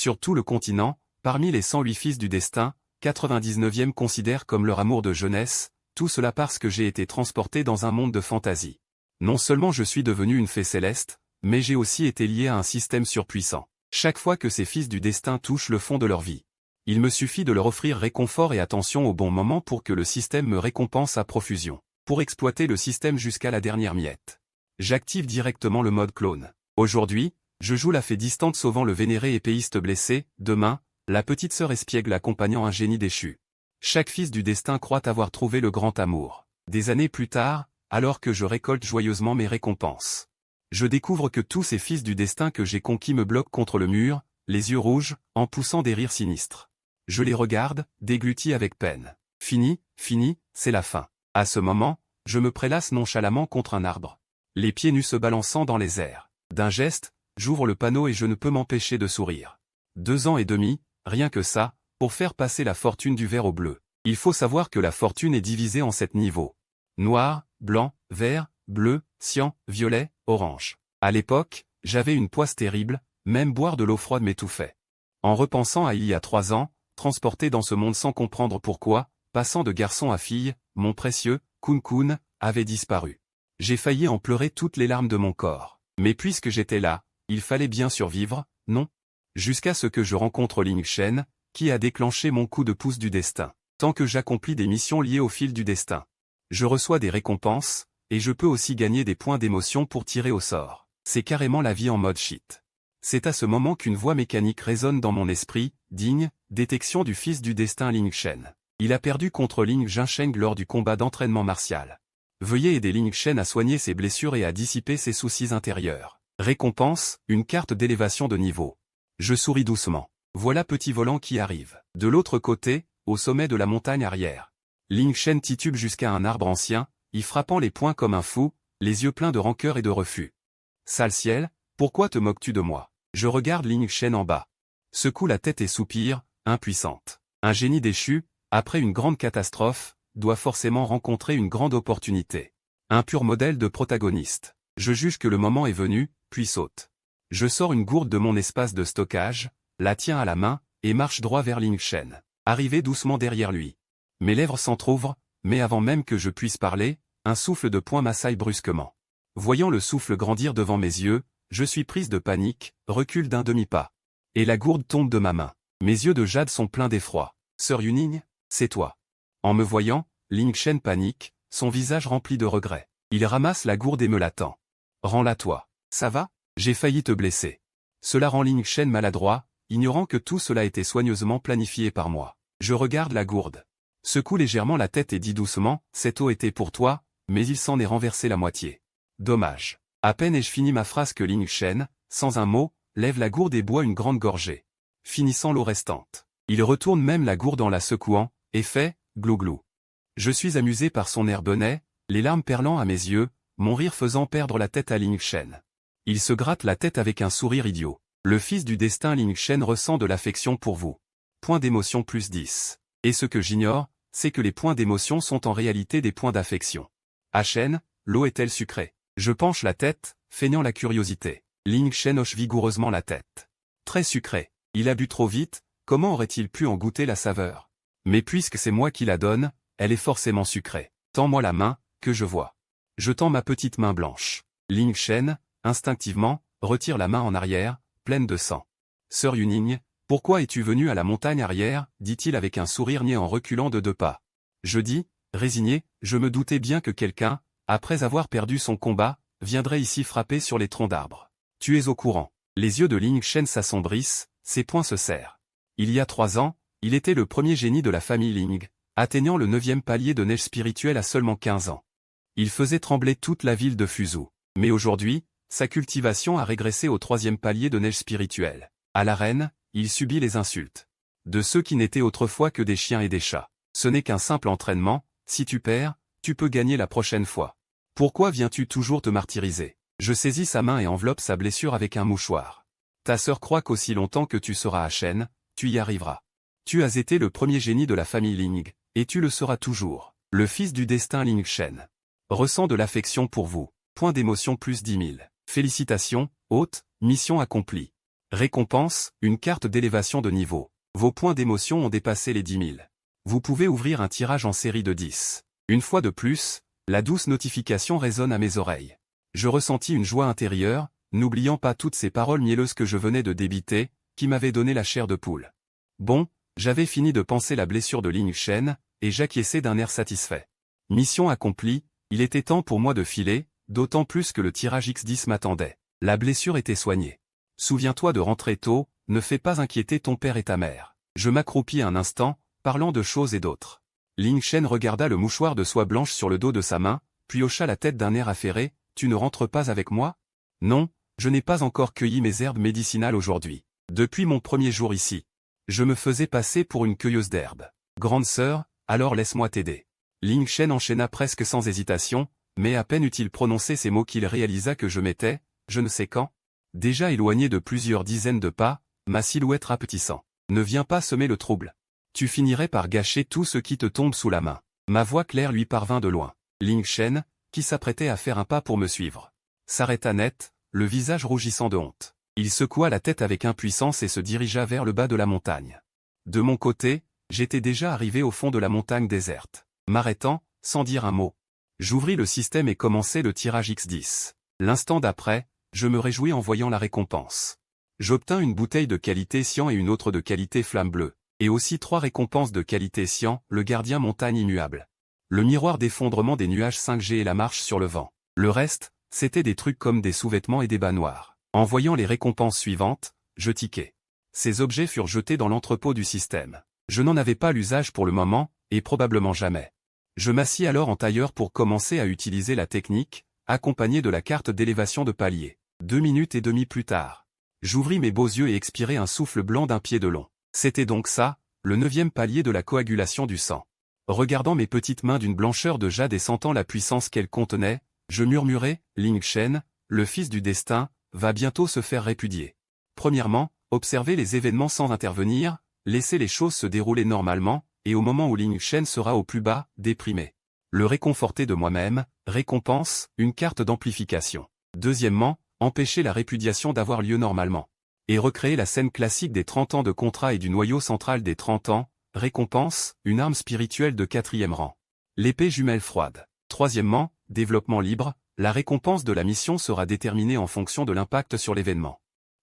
Sur tout le continent, parmi les 108 fils du destin, 99e considèrent comme leur amour de jeunesse, tout cela parce que j'ai été transporté dans un monde de fantaisie. Non seulement je suis devenu une fée céleste, mais j'ai aussi été lié à un système surpuissant. Chaque fois que ces fils du destin touchent le fond de leur vie, il me suffit de leur offrir réconfort et attention au bon moment pour que le système me récompense à profusion. Pour exploiter le système jusqu'à la dernière miette, j'active directement le mode clone. Aujourd'hui, je joue la fée distante sauvant le vénéré épéiste blessé, demain, la petite sœur espiègle accompagnant un génie déchu. Chaque fils du destin croit avoir trouvé le grand amour. Des années plus tard, alors que je récolte joyeusement mes récompenses, je découvre que tous ces fils du destin que j'ai conquis me bloquent contre le mur, les yeux rouges, en poussant des rires sinistres. Je les regarde, déglutis avec peine. Fini, c'est la fin. À ce moment, je me prélasse nonchalamment contre un arbre, les pieds nus se balançant dans les airs. D'un geste, j'ouvre le panneau et je ne peux m'empêcher de sourire. 2 ans et demi, rien que ça, pour faire passer la fortune du vert au bleu. Il faut savoir que la fortune est divisée en 7 niveaux. Noir, blanc, vert, bleu, cyan, violet, orange. À l'époque, j'avais une poisse terrible, même boire de l'eau froide m'étouffait. En repensant à il y a 3 ans, transporté dans ce monde sans comprendre pourquoi, passant de garçon à fille, mon précieux, Kun avait disparu. J'ai failli en pleurer toutes les larmes de mon corps. Mais puisque j'étais là, il fallait bien survivre, non? Jusqu'à ce que je rencontre Ling Shen, qui a déclenché mon coup de pouce du destin. Tant que j'accomplis des missions liées au fil du destin, je reçois des récompenses, et je peux aussi gagner des points d'émotion pour tirer au sort. C'est carrément la vie en mode shit. C'est à ce moment qu'une voix mécanique résonne dans mon esprit, digne, détection du fils du destin Ling Shen. Il a perdu contre Ling Jinsheng lors du combat d'entraînement martial. Veuillez aider Ling Shen à soigner ses blessures et à dissiper ses soucis intérieurs. Récompense, une carte d'élévation de niveau. Je souris doucement. Voilà petit volant qui arrive. De l'autre côté, au sommet de la montagne arrière, Ling Shen titube jusqu'à un arbre ancien, y frappant les poings comme un fou, les yeux pleins de rancœur et de refus. Sale ciel, pourquoi te moques-tu de moi? Je regarde Ling Shen en bas. Secoue la tête et soupire, impuissante. Un génie déchu, après une grande catastrophe, doit forcément rencontrer une grande opportunité. Un pur modèle de protagoniste. Je juge que le moment est venu, puis saute. Je sors une gourde de mon espace de stockage, la tiens à la main, et marche droit vers Ling Shen. Arrivé doucement derrière lui. Mes lèvres s'entr'ouvrent, mais avant même que je puisse parler, un souffle de poing m'assaille brusquement. Voyant le souffle grandir devant mes yeux, je suis prise de panique, recule d'un demi-pas. Et la gourde tombe de ma main. Mes yeux de jade sont pleins d'effroi. Sœur Yuning, c'est toi. En me voyant, Ling Shen panique, son visage rempli de regrets. Il ramasse la gourde et me la tend. Rends-la toi. Ça va? J'ai failli te blesser. Cela rend Ling Shen maladroit, ignorant que tout cela était soigneusement planifié par moi. Je regarde la gourde. Secoue légèrement la tête et dis doucement, cette eau était pour toi, mais il s'en est renversé la moitié. Dommage. À peine ai-je fini ma phrase que Ling Shen, sans un mot, lève la gourde et boit une grande gorgée. Finissant l'eau restante. Il retourne même la gourde en la secouant, et fait, glou-glou. Je suis amusé par son air benêt, les larmes perlant à mes yeux, mon rire faisant perdre la tête à Ling Shen. Il se gratte la tête avec un sourire idiot. Le fils du destin Ling Shen ressent de l'affection pour vous. Point d'émotion plus 10. Et ce que j'ignore, c'est que les points d'émotion sont en réalité des points d'affection. Ah Shen, l'eau est-elle sucrée? Je penche la tête, feignant la curiosité. Ling Shen hoche vigoureusement la tête. Très sucrée. Il a bu trop vite, comment aurait-il pu en goûter la saveur? Mais puisque c'est moi qui la donne, elle est forcément sucrée. Tends-moi la main, que je vois. Je tends ma petite main blanche. Ling Shen, instinctivement, retire la main en arrière, pleine de sang. Sœur Yuning, pourquoi es-tu venue à la montagne arrière, dit-il avec un sourire niais en reculant de 2 pas. Je dis, résigné, je me doutais bien que quelqu'un, après avoir perdu son combat, viendrait ici frapper sur les troncs d'arbres. Tu es au courant. Les yeux de Ling Shen s'assombrissent, ses poings se serrent. Il y a 3 ans, il était le premier génie de la famille Ling, atteignant le 9e palier de neige spirituelle à seulement 15 ans. Il faisait trembler toute la ville de Fuzhou. Mais aujourd'hui, sa cultivation a régressé au 3e palier de neige spirituelle. À l'arène, il subit les insultes de ceux qui n'étaient autrefois que des chiens et des chats. Ce n'est qu'un simple entraînement, si tu perds, tu peux gagner la prochaine fois. Pourquoi viens-tu toujours te martyriser? Je saisis sa main et enveloppe sa blessure avec un mouchoir. Ta sœur croit qu'aussi longtemps que tu seras à Shen, tu y arriveras. Tu as été le premier génie de la famille Ling, et tu le seras toujours. Le fils du destin Ling Shen ressent de l'affection pour vous. Point d'émotion plus 10 000. Félicitations, hôte, mission accomplie. Récompense, une carte d'élévation de niveau. Vos points d'émotion ont dépassé les 10 000. Vous pouvez ouvrir un tirage en série de 10. Une fois de plus, la douce notification résonne à mes oreilles. Je ressentis une joie intérieure, n'oubliant pas toutes ces paroles mielleuses que je venais de débiter, qui m'avaient donné la chair de poule. Bon, j'avais fini de panser la blessure de Ling Shen, et j'acquiesçais d'un air satisfait. Mission accomplie, il était temps pour moi de filer, d'autant plus que le tirage X10 m'attendait. La blessure était soignée. Souviens-toi de rentrer tôt, ne fais pas inquiéter ton père et ta mère. Je m'accroupis un instant, parlant de choses et d'autres. Ling Shen regarda le mouchoir de soie blanche sur le dos de sa main, puis hocha la tête d'un air affairé. Tu ne rentres pas avec moi? Non, je n'ai pas encore cueilli mes herbes médicinales aujourd'hui. Depuis mon premier jour ici. Je me faisais passer pour une cueilleuse d'herbes. Grande sœur, alors laisse-moi t'aider. Ling Shen enchaîna presque sans hésitation, mais à peine eut-il prononcé ces mots qu'il réalisa que je m'étais, je ne sais quand, déjà éloigné de plusieurs dizaines de pas, ma silhouette rapetissant. Ne viens pas semer le trouble. Tu finirais par gâcher tout ce qui te tombe sous la main. Ma voix claire lui parvint de loin. Ling Shen, qui s'apprêtait à faire un pas pour me suivre, s'arrêta net, le visage rougissant de honte. Il secoua la tête avec impuissance et se dirigea vers le bas de la montagne. De mon côté, j'étais déjà arrivé au fond de la montagne déserte. M'arrêtant, sans dire un mot. J'ouvris le système et commençai le tirage X10. L'instant d'après, je me réjouis en voyant la récompense. J'obtins une bouteille de qualité cyan et une autre de qualité flamme bleue, et aussi 3 récompenses de qualité cyan, le gardien montagne immuable, le miroir d'effondrement des nuages 5G et la marche sur le vent. Le reste, c'était des trucs comme des sous-vêtements et des bas noirs. En voyant les récompenses suivantes, je tiquai. Ces objets furent jetés dans l'entrepôt du système. Je n'en avais pas l'usage pour le moment, et probablement jamais. Je m'assis alors en tailleur pour commencer à utiliser la technique, accompagnée de la carte d'élévation de palier. 2 minutes et demie plus tard. J'ouvris mes beaux yeux et expirai un souffle blanc d'un pied de long. C'était donc ça, le 9e palier de la coagulation du sang. Regardant mes petites mains d'une blancheur de jade et sentant la puissance qu'elles contenaient, je murmurai, Ling Shen, le fils du destin, va bientôt se faire répudier. Premièrement, observer les événements sans intervenir, laisser les choses se dérouler normalement, et au moment où Ling Shen sera au plus bas, déprimé. Le réconforter de moi-même, récompense, une carte d'amplification. Deuxièmement, empêcher la répudiation d'avoir lieu normalement. Et recréer la scène classique des 30 ans de contrat et du noyau central des 30 ans, récompense, une arme spirituelle de 4e rang. L'épée jumelle froide. Troisièmement, développement libre, la récompense de la mission sera déterminée en fonction de l'impact sur l'événement.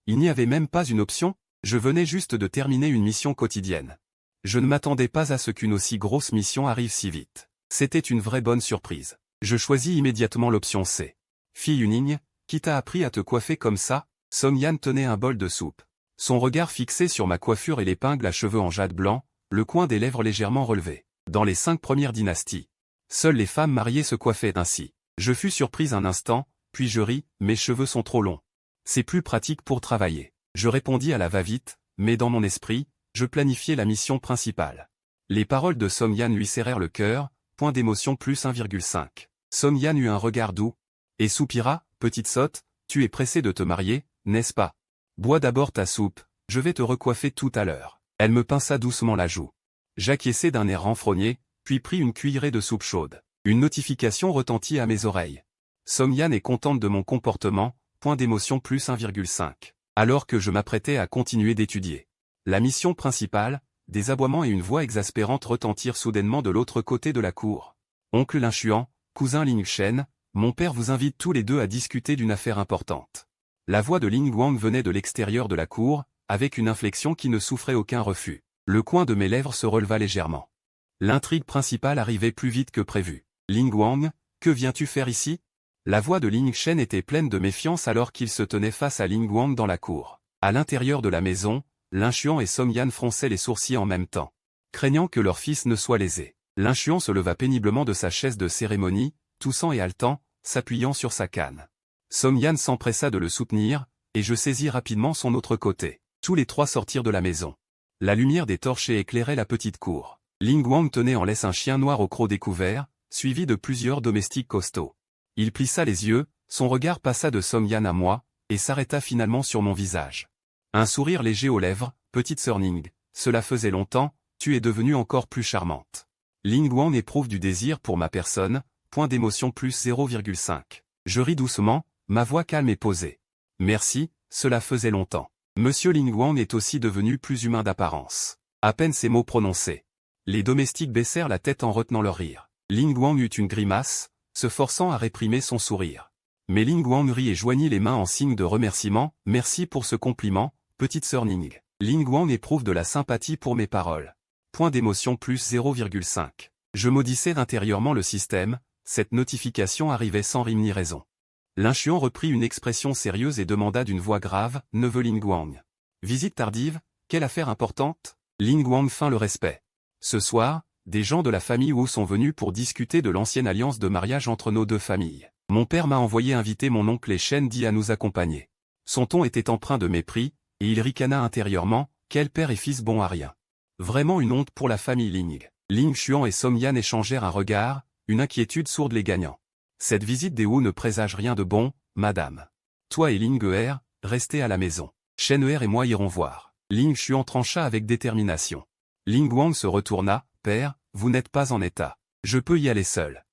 Il n'y avait même pas une option, je venais juste de terminer une mission quotidienne. Je ne m'attendais pas à ce qu'une aussi grosse mission arrive si vite. C'était une vraie bonne surprise. Je choisis immédiatement l'option C. Fille unique, qui t'a appris à te coiffer comme ça? Song Yan tenait un bol de soupe. Son regard fixé sur ma coiffure et l'épingle à cheveux en jade blanc, le coin des lèvres légèrement relevé. Dans les 5 premières dynasties, seules les femmes mariées se coiffaient ainsi. Je fus surprise un instant, puis je ris, mes cheveux sont trop longs. C'est plus pratique pour travailler. Je répondis à la va-vite, mais dans mon esprit, je planifiais la mission principale. Les paroles de Song Yan lui serrèrent le cœur, point d'émotion plus 1,5. Song Yan eut un regard doux, et soupira, petite sotte, tu es pressée de te marier, n'est-ce pas? Bois d'abord ta soupe, je vais te recoiffer tout à l'heure. Elle me pinça doucement la joue. J'acquiesçai d'un air renfrogné, puis pris une cuillerée de soupe chaude. Une notification retentit à mes oreilles. Song Yan est contente de mon comportement, point d'émotion plus 1,5. Alors que je m'apprêtais à continuer d'étudier. La mission principale, des aboiements et une voix exaspérante retentirent soudainement de l'autre côté de la cour. Oncle Lin Xuan, cousin Ling Shen, mon père vous invite tous les deux à discuter d'une affaire importante. La voix de Ling Wang venait de l'extérieur de la cour, avec une inflexion qui ne souffrait aucun refus. Le coin de mes lèvres se releva légèrement. L'intrigue principale arrivait plus vite que prévu. Ling Wang, que viens-tu faire ici? La voix de Ling Shen était pleine de méfiance alors qu'il se tenait face à Ling Wang dans la cour. À l'intérieur de la maison, Lin Xuan et Song Yan fronçaient les sourcils en même temps, craignant que leur fils ne soit lésé. Lin Xuan se leva péniblement de sa chaise de cérémonie, toussant et haletant, s'appuyant sur sa canne. Song Yan s'empressa de le soutenir, et je saisis rapidement son autre côté. Tous les 3 sortirent de la maison. La lumière des torchers éclairait la petite cour. Ling Wang tenait en laisse un chien noir au croc découvert, suivi de plusieurs domestiques costauds. Il plissa les yeux, son regard passa de Song Yan à moi, et s'arrêta finalement sur mon visage. Un sourire léger aux lèvres, petite sœur Ning, cela faisait longtemps, tu es devenue encore plus charmante. Ling Wang éprouve du désir pour ma personne, point d'émotion plus 0,5. Je ris doucement, ma voix calme et posée. Merci, cela faisait longtemps. Monsieur Ling Guang est aussi devenu plus humain d'apparence. À peine ces mots prononcés. Les domestiques baissèrent la tête en retenant leur rire. Ling Guang eut une grimace, se forçant à réprimer son sourire. Mais Ling Guang rit et joignit les mains en signe de remerciement. Merci pour ce compliment, petite sœur Ning. Ling Guang éprouve de la sympathie pour mes paroles. Point d'émotion plus 0,5. Je maudissais intérieurement le système, cette notification arrivait sans rime ni raison. Lin Xuan reprit une expression sérieuse et demanda d'une voix grave, neveu Ling Guang. Visite tardive, quelle affaire importante? Ling Guang feint le respect. Ce soir, des gens de la famille Wu sont venus pour discuter de l'ancienne alliance de mariage entre nos deux familles. Mon père m'a envoyé inviter mon oncle et Shen Di à nous accompagner. Son ton était empreint de mépris, et il ricana intérieurement, quel père et fils bon à rien. Vraiment une honte pour la famille Ling. Ling Xuan et Song Yan échangèrent un regard, une inquiétude sourde les gagnant. Cette visite des Wu ne présage rien de bon, madame. Toi et Ling Er, restez à la maison. Shen Er et moi irons voir. Ling Xuan trancha avec détermination. Ling Guang se retourna, père, vous n'êtes pas en état. Je peux y aller seul.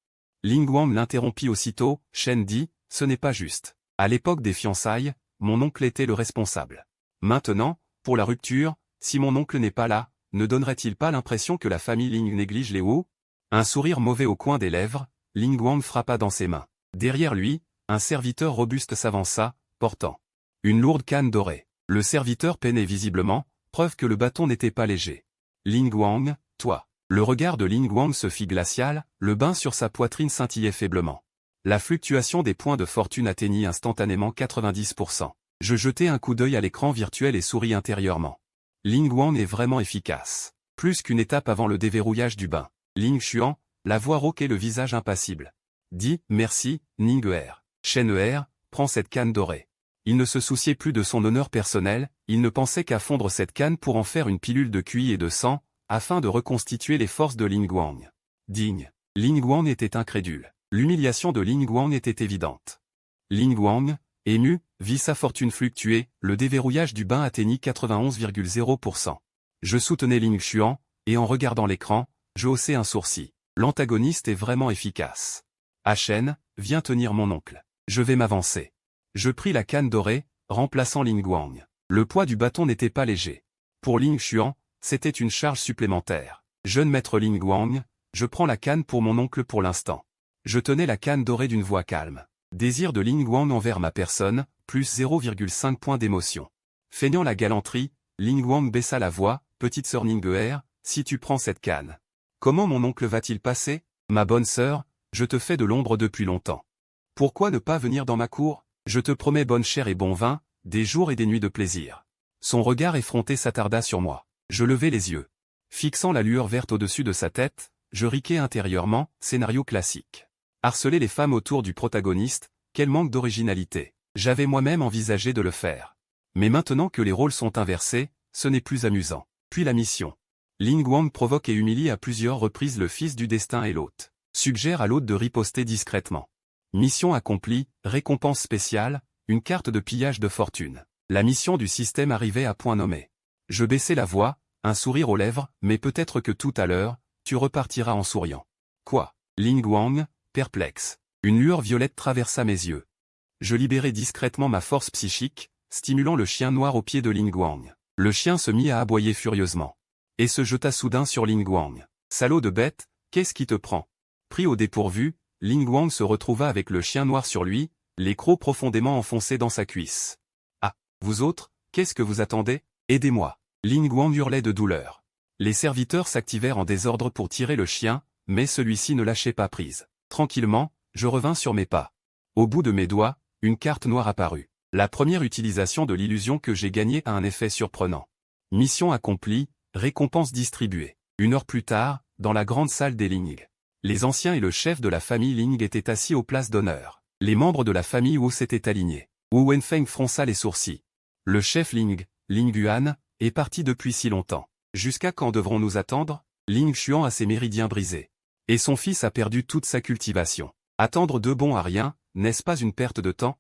Ling Guang l'interrompit aussitôt, Shen dit, ce n'est pas juste. À l'époque des fiançailles, mon oncle était le responsable. Maintenant, pour la rupture, si mon oncle n'est pas là, ne donnerait-il pas l'impression que la famille Ling néglige les Wu? Un sourire mauvais au coin des lèvres, Ling Guang frappa dans ses mains. Derrière lui, un serviteur robuste s'avança, portant une lourde canne dorée. Le serviteur peinait visiblement, preuve que le bâton n'était pas léger. Ling Guang, toi. Le regard de Ling Guang se fit glacial, le bain sur sa poitrine scintillait faiblement. La fluctuation des points de fortune atteignit instantanément 90%. Je jetai un coup d'œil à l'écran virtuel et souris intérieurement. Ling Guang est vraiment efficace. Plus qu'une étape avant le déverrouillage du bain. Ling Xuan, la voix rauque et le visage impassible. Dit, merci, Ning Er. Shen Er, prends cette canne dorée. Il ne se souciait plus de son honneur personnel, il ne pensait qu'à fondre cette canne pour en faire une pilule de QI et de sang, afin de reconstituer les forces de Ling Guang. Digne. Ling Guang était incrédule. L'humiliation de Ling Guang était évidente. Ling Guang, ému, vit sa fortune fluctuer, le déverrouillage du bain atteignit 91,0%. Je soutenais Ling Xuan, et en regardant l'écran, je haussai un sourcil. L'antagoniste est vraiment efficace. Shen, viens tenir mon oncle. Je vais m'avancer. Je pris la canne dorée, remplaçant Ling Guang. Le poids du bâton n'était pas léger. Pour Ling Xuan, c'était une charge supplémentaire. Jeune maître Ling Guang, je prends la canne pour mon oncle pour l'instant. Je tenais la canne dorée d'une voix calme. Désir de Ling Guang envers ma personne, plus 0,5 points d'émotion. Feignant la galanterie, Ling Guang baissa la voix, petite sœur Ning Er, si tu prends cette canne. Comment mon oncle va-t-il passer? Ma bonne sœur, je te fais de l'ombre depuis longtemps. Pourquoi ne pas venir dans ma cour? Je te promets bonne chère et bon vin, des jours et des nuits de plaisir. Son regard effronté s'attarda sur moi. Je levai les yeux. Fixant la lueur verte au-dessus de sa tête, je riquai intérieurement, scénario classique. Harceler les femmes autour du protagoniste, quel manque d'originalité. J'avais moi-même envisagé de le faire. Mais maintenant que les rôles sont inversés, ce n'est plus amusant. Puis la mission. Ling Guang provoque et humilie à plusieurs reprises le fils du destin et l'hôte. Suggère à l'hôte de riposter discrètement. Mission accomplie, récompense spéciale, une carte de pillage de fortune. La mission du système arrivait à point nommé. Je baissai la voix, un sourire aux lèvres, mais peut-être que tout à l'heure, tu repartiras en souriant. Quoi? Ling Guang, perplexe. Une lueur violette traversa mes yeux. Je libérai discrètement ma force psychique, stimulant le chien noir au pied de Ling Guang. Le chien se mit à aboyer furieusement. Et se jeta soudain sur Ling Guang. Salaud de bête, qu'est-ce qui te prend? Pris au dépourvu, Ling Guang se retrouva avec le chien noir sur lui, les crocs profondément enfoncés dans sa cuisse. Ah, vous autres, qu'est-ce que vous attendez? Aidez-moi. Ling Guang hurlait de douleur. Les serviteurs s'activèrent en désordre pour tirer le chien, mais celui-ci ne lâchait pas prise. Tranquillement, je revins sur mes pas. Au bout de mes doigts, une carte noire apparut. La première utilisation de l'illusion que j'ai gagnée a un effet surprenant. Mission accomplie, récompense distribuée. 1 heure plus tard, dans la grande salle des Ling. Les anciens et le chef de la famille Ling étaient assis aux places d'honneur. Les membres de la famille Wu s'étaient alignés. Wu Wenfeng fronça les sourcils. Le chef Ling, Ling Yuan, est parti depuis si longtemps. Jusqu'à quand devrons-nous attendre? Ling Xuan a ses méridiens brisés. Et son fils a perdu toute sa cultivation. Attendre de bon à rien, n'est-ce pas une perte de temps?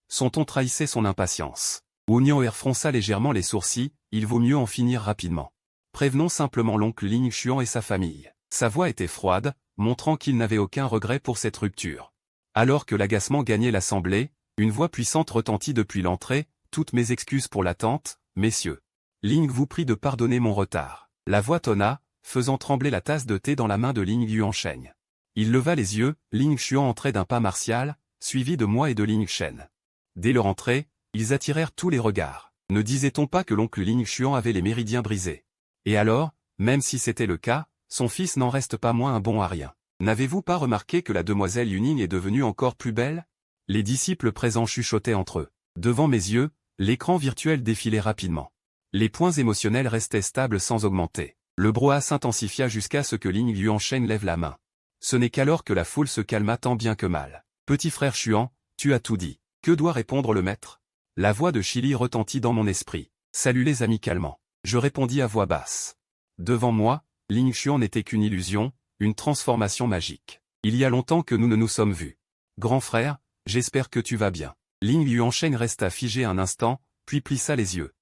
Son ton trahissait son impatience. Wu Nian'er fronça légèrement les sourcils, il vaut mieux en finir rapidement. Prévenons simplement l'oncle Ling Xuan et sa famille. Sa voix était froide, montrant qu'il n'avait aucun regret pour cette rupture. Alors que l'agacement gagnait l'assemblée, une voix puissante retentit depuis l'entrée, toutes mes excuses pour l'attente, messieurs. Ling vous prie de pardonner mon retard. La voix tonna, faisant trembler la tasse de thé dans la main de Ling Yuansheng. Il leva les yeux, Ling Xuan entrait d'un pas martial, suivi de moi et de Ling Shen. Dès leur entrée, ils attirèrent tous les regards. Ne disait-on pas que l'oncle Ling Xuan avait les méridiens brisés? Et alors, même si c'était le cas, son fils n'en reste pas moins un bon à rien. N'avez-vous pas remarqué que la demoiselle Yuning est devenue encore plus belle? Les disciples présents chuchotaient entre eux. Devant mes yeux, l'écran virtuel défilait rapidement. Les points émotionnels restaient stables sans augmenter. Le brouhaha s'intensifia jusqu'à ce que Ling Yuansheng lève la main. Ce n'est qu'alors que la foule se calma tant bien que mal. Petit frère Xuan, tu as tout dit. Que doit répondre le maître? La voix de Chili retentit dans mon esprit. Salut-les amicalement. Je répondis à voix basse. Devant moi, Ling Xuan n'était qu'une illusion, une transformation magique. Il y a longtemps que nous ne nous sommes vus. Grand frère, j'espère que tu vas bien. Ling Yuansheng resta figé un instant, puis plissa les yeux.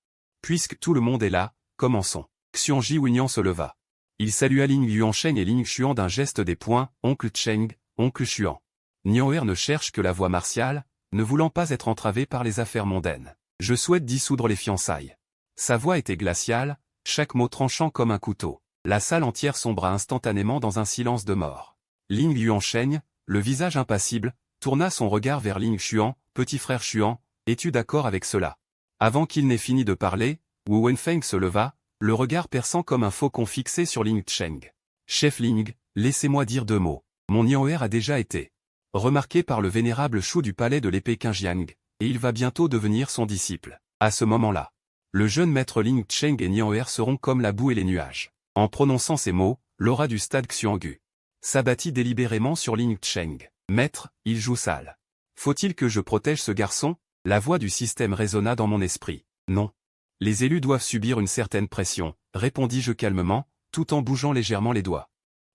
Puisque tout le monde est là, commençons. Xianji Weinian se leva. Il salua Ling Yuansheng et Ling Xuan d'un geste des poings, oncle Cheng, oncle Xuan. Nian'er ne cherche que la voie martiale, ne voulant pas être entravé par les affaires mondaines. Je souhaite dissoudre les fiançailles. Sa voix était glaciale, chaque mot tranchant comme un couteau. La salle entière sombra instantanément dans un silence de mort. Ling Yuansheng, le visage impassible, tourna son regard vers Ling Xuan, petit frère Xuan, es-tu d'accord avec cela? Avant qu'il n'ait fini de parler, Wu Wenfeng se leva, le regard perçant comme un faucon fixé sur Ling Cheng. Chef Ling, laissez-moi dire 2 mots. Mon Nian'er a déjà été remarqué par le vénérable Shu du palais de l'épée Qingjiang, et il va bientôt devenir son disciple. À ce moment-là, le jeune maître Ling Cheng et Nian'er seront comme la boue et les nuages. En prononçant ces mots, l'aura du stade Xianggu s'abattit délibérément sur Ling Cheng. Maître, il joue sale. Faut-il que je protège ce garçon? La voix du système résonna dans mon esprit. Non. Les élus doivent subir une certaine pression, répondis-je calmement, tout en bougeant légèrement les doigts.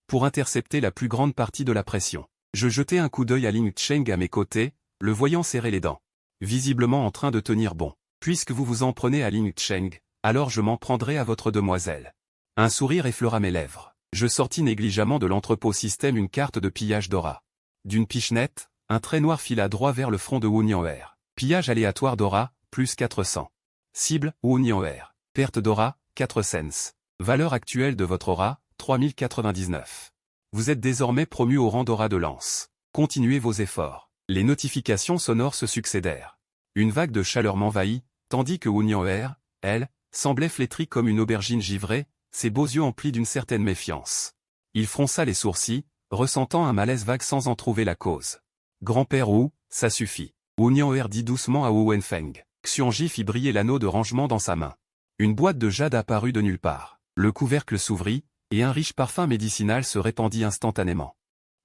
Pour intercepter la plus grande partie de la pression. Je jetai un coup d'œil à Ling Cheng à mes côtés, le voyant serrer les dents. Visiblement en train de tenir bon. Puisque vous vous en prenez à Ling Cheng, alors je m'en prendrai à votre demoiselle. Un sourire effleura mes lèvres. Je sortis négligemment de l'entrepôt système une carte de pillage d'aura. D'une pichenette, un trait noir fila droit vers le front de Wu Nian'er. Pillage aléatoire d'aura, plus 400. Cible, Wu Nian'er. Perte d'aura, 4 cents. Valeur actuelle de votre aura, 3099. Vous êtes désormais promu au rang d'aura de lance. Continuez vos efforts. Les notifications sonores se succédèrent. Une vague de chaleur m'envahit, tandis que Wu Nian'er, elle, semblait flétrie comme une aubergine givrée, ses beaux yeux emplis d'une certaine méfiance. Il fronça les sourcils, ressentant un malaise vague sans en trouver la cause. Grand-père Wu, ça suffit. Wu Nian'er dit doucement à Wu Wenfeng. Xianji fit briller l'anneau de rangement dans sa main. Une boîte de jade apparut de nulle part. Le couvercle s'ouvrit, et un riche parfum médicinal se répandit instantanément.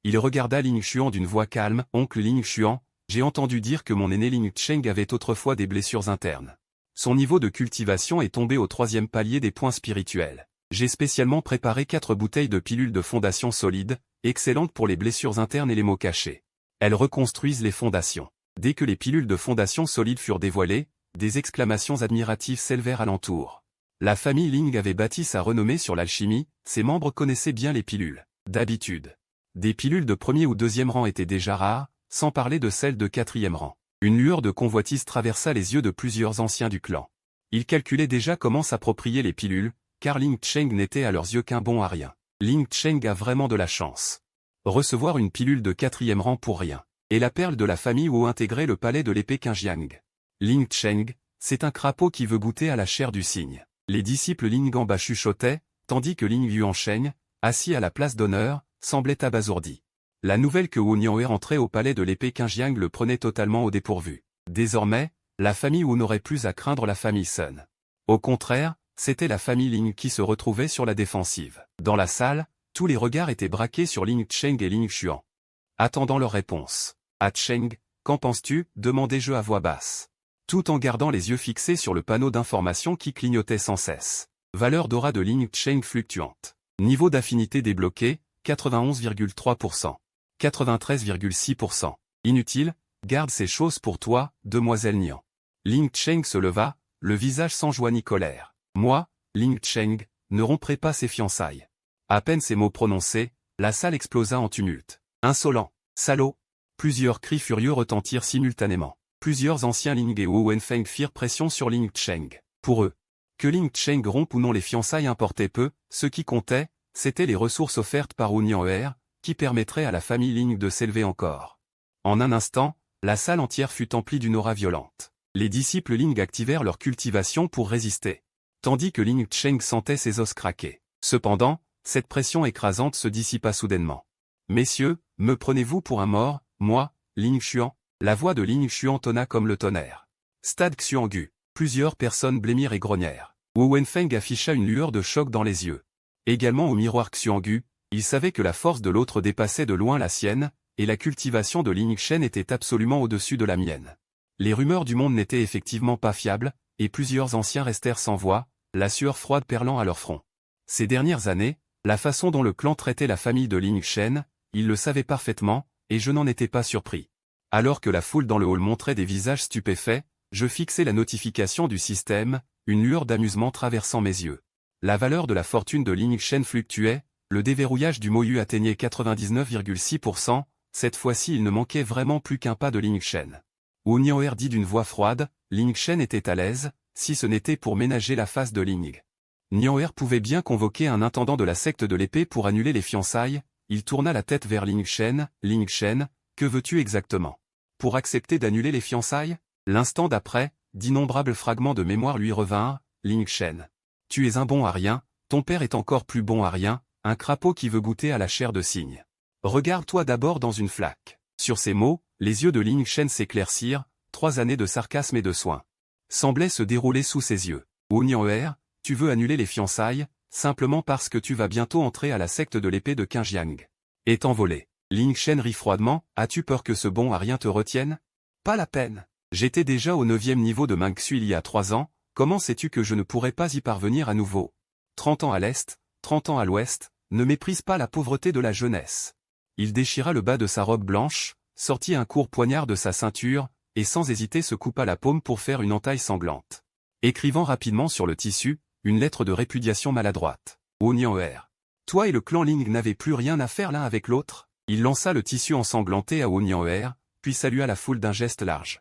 Il regarda Ling Xuan d'une voix calme. Oncle Ling Xuan, j'ai entendu dire que mon aîné Ling Cheng avait autrefois des blessures internes. Son niveau de cultivation est tombé au 3e palier des points spirituels. J'ai spécialement préparé 4 bouteilles de pilules de fondation solide, excellentes pour les blessures internes et les maux cachés. Elles reconstruisent les fondations. Dès que les pilules de fondation solide furent dévoilées, des exclamations admiratives s'élevèrent alentour. La famille Ling avait bâti sa renommée sur l'alchimie, ses membres connaissaient bien les pilules. D'habitude, des pilules de 1er ou 2e rang étaient déjà rares, sans parler de celles de 4e rang. Une lueur de convoitise traversa les yeux de plusieurs anciens du clan. Ils calculaient déjà comment s'approprier les pilules, car Ling Cheng n'était à leurs yeux qu'un bon à rien. Ling Cheng a vraiment de la chance. Recevoir une pilule de 4e rang pour rien. Et la perle de la famille Wu intégrait le palais de l'épée Qingjiang. Ling Cheng, c'est un crapaud qui veut goûter à la chair du cygne. Les disciples Ling en bas chuchotaient, tandis que Ling Yuansheng, assis à la place d'honneur, semblait abasourdi. La nouvelle que Wu Nian'er entrait au palais de l'épée Qingjiang le prenait totalement au dépourvu. Désormais, la famille Wu n'aurait plus à craindre la famille Sun. Au contraire, c'était la famille Ling qui se retrouvait sur la défensive. Dans la salle, tous les regards étaient braqués sur Ling Cheng et Ling Xuan. Attendant leur réponse. À Cheng, qu'en penses-tu? Demandai-je à voix basse. Tout en gardant les yeux fixés sur le panneau d'information qui clignotait sans cesse. Valeur d'aura de Ling Cheng fluctuante. Niveau d'affinité débloqué, 91,3%. 93,6%. Inutile, garde ces choses pour toi, demoiselle Nian. Ling Cheng se leva, le visage sans joie ni colère. Moi, Ling Cheng, ne romprai pas ses fiançailles. À peine ces mots prononcés, la salle explosa en tumulte. Insolent, salaud. Plusieurs cris furieux retentirent simultanément. Plusieurs anciens Ling et Wu Wenfeng firent pression sur Ling Cheng. Pour eux, Que Ling Cheng rompe ou non les fiançailles importait peu, ce qui comptait, c'étaient les ressources offertes par Wu Nian'er, qui permettraient à la famille Ling de s'élever encore. En un instant, la salle entière fut emplie d'une aura violente. Les disciples Ling activèrent leur cultivation pour résister, tandis que Ling Cheng sentait ses os craquer. Cependant, cette pression écrasante se dissipa soudainement. « Messieurs, me prenez-vous pour un mort, moi, Ling Xuan ?» La voix de Ling Xuan tonna comme le tonnerre. Stade Xuangu. Plusieurs personnes blêmirent et grognèrent. Wu Wenfeng afficha une lueur de choc dans les yeux. Également au miroir Xuangu, il savait que la force de l'autre dépassait de loin la sienne, et la cultivation de Ling Shen était absolument au-dessus de la mienne. Les rumeurs du monde n'étaient effectivement pas fiables, et plusieurs anciens restèrent sans voix, la sueur froide perlant à leur front. Ces dernières années, la façon dont le clan traitait la famille de Ling Shen, ils le savaient parfaitement, et je n'en étais pas surpris. Alors que la foule dans le hall montrait des visages stupéfaits, je fixai la notification du système, une lueur d'amusement traversant mes yeux. La valeur de la fortune de Ling Shen fluctuait, le déverrouillage du Moyu atteignait 99,6%, cette fois-ci il ne manquait vraiment plus qu'un pas de Ling Shen. Wu Nian'er dit d'une voix froide, Ling Shen était à l'aise, si ce n'était pour ménager la face de Ling. Nian'er pouvait bien convoquer un intendant de la secte de l'épée pour annuler les fiançailles, il tourna la tête vers Ling Shen, que veux-tu exactement? Pour accepter d'annuler les fiançailles? L'instant d'après, d'innombrables fragments de mémoire lui revinrent, Ling Shen. Tu es un bon à rien, ton père est encore plus bon à rien, un crapaud qui veut goûter à la chair de cygne. Regarde-toi d'abord dans une flaque. Sur ces mots, les yeux de Ling Shen s'éclaircirent, 3 années de sarcasme et de soin semblaient se dérouler sous ses yeux. Wu Nian'er, tu veux annuler les fiançailles, simplement parce que tu vas bientôt entrer à la secte de l'épée de Qingjiang. Et t'envoler. Ling Shen rit froidement, as-tu peur que ce bon à rien te retienne? Pas la peine. J'étais déjà au 9e niveau de Mingxu il y a 3 ans, comment sais-tu que je ne pourrais pas y parvenir à nouveau? 30 ans à l'est, 30 ans à l'ouest, ne méprise pas la pauvreté de la jeunesse. Il déchira le bas de sa robe blanche, sortit un court poignard de sa ceinture, et sans hésiter se coupa la paume pour faire une entaille sanglante. Écrivant rapidement sur le tissu, une lettre de répudiation maladroite. Wu Nian'er. Toi et le clan Ling n'avez plus rien à faire l'un avec l'autre? Il lança le tissu ensanglanté à Wu Nian'er, puis salua la foule d'un geste large.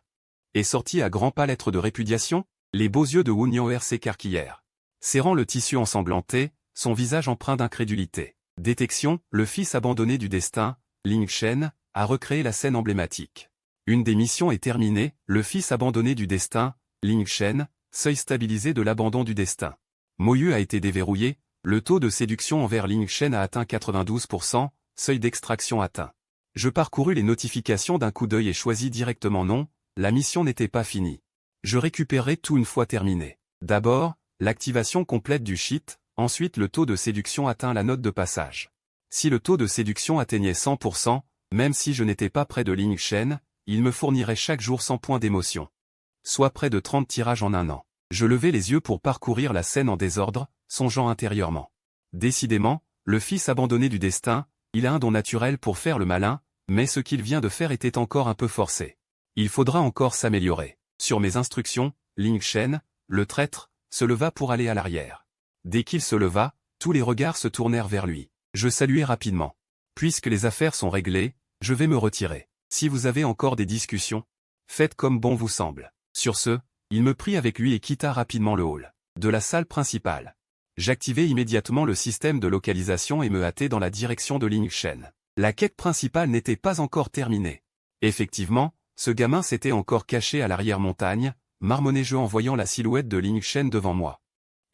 Et sortit à grands pas lettre de répudiation, les beaux yeux de Wu Nian'er s'écarquillèrent. Serrant le tissu ensanglanté, son visage empreint d'incrédulité. Détection, le fils abandonné du destin, Ling Shen, a recréé la scène emblématique. Une des missions est terminée, le fils abandonné du destin, Ling Shen, seuil stabilisé de l'abandon du destin. Moyu a été déverrouillé, le taux de séduction envers Ling Shen a atteint 92%, seuil d'extraction atteint. Je parcourus les notifications d'un coup d'œil et choisis directement non, la mission n'était pas finie. Je récupérerai tout une fois terminé. D'abord, l'activation complète du cheat, ensuite le taux de séduction atteint la note de passage. Si le taux de séduction atteignait 100%, même si je n'étais pas près de Ling Shen, il me fournirait chaque jour 100 points d'émotion. Soit près de 30 tirages en un an. Je levai les yeux pour parcourir la scène en désordre, songeant intérieurement. Décidément, le fils abandonné du destin, il a un don naturel pour faire le malin, mais ce qu'il vient de faire était encore un peu forcé. Il faudra encore s'améliorer. Sur mes instructions, Ling Shen, le traître, se leva pour aller à l'arrière. Dès qu'il se leva, tous les regards se tournèrent vers lui. Je saluai rapidement. Puisque les affaires sont réglées, je vais me retirer. Si vous avez encore des discussions, faites comme bon vous semble. Sur ce, il me prit avec lui et quitta rapidement le hall de la salle principale. J'activai immédiatement le système de localisation et me hâtai dans la direction de Ling Shen. La quête principale n'était pas encore terminée. Effectivement, ce gamin s'était encore caché à l'arrière-montagne, marmonnai-je en voyant la silhouette de Ling Shen devant moi.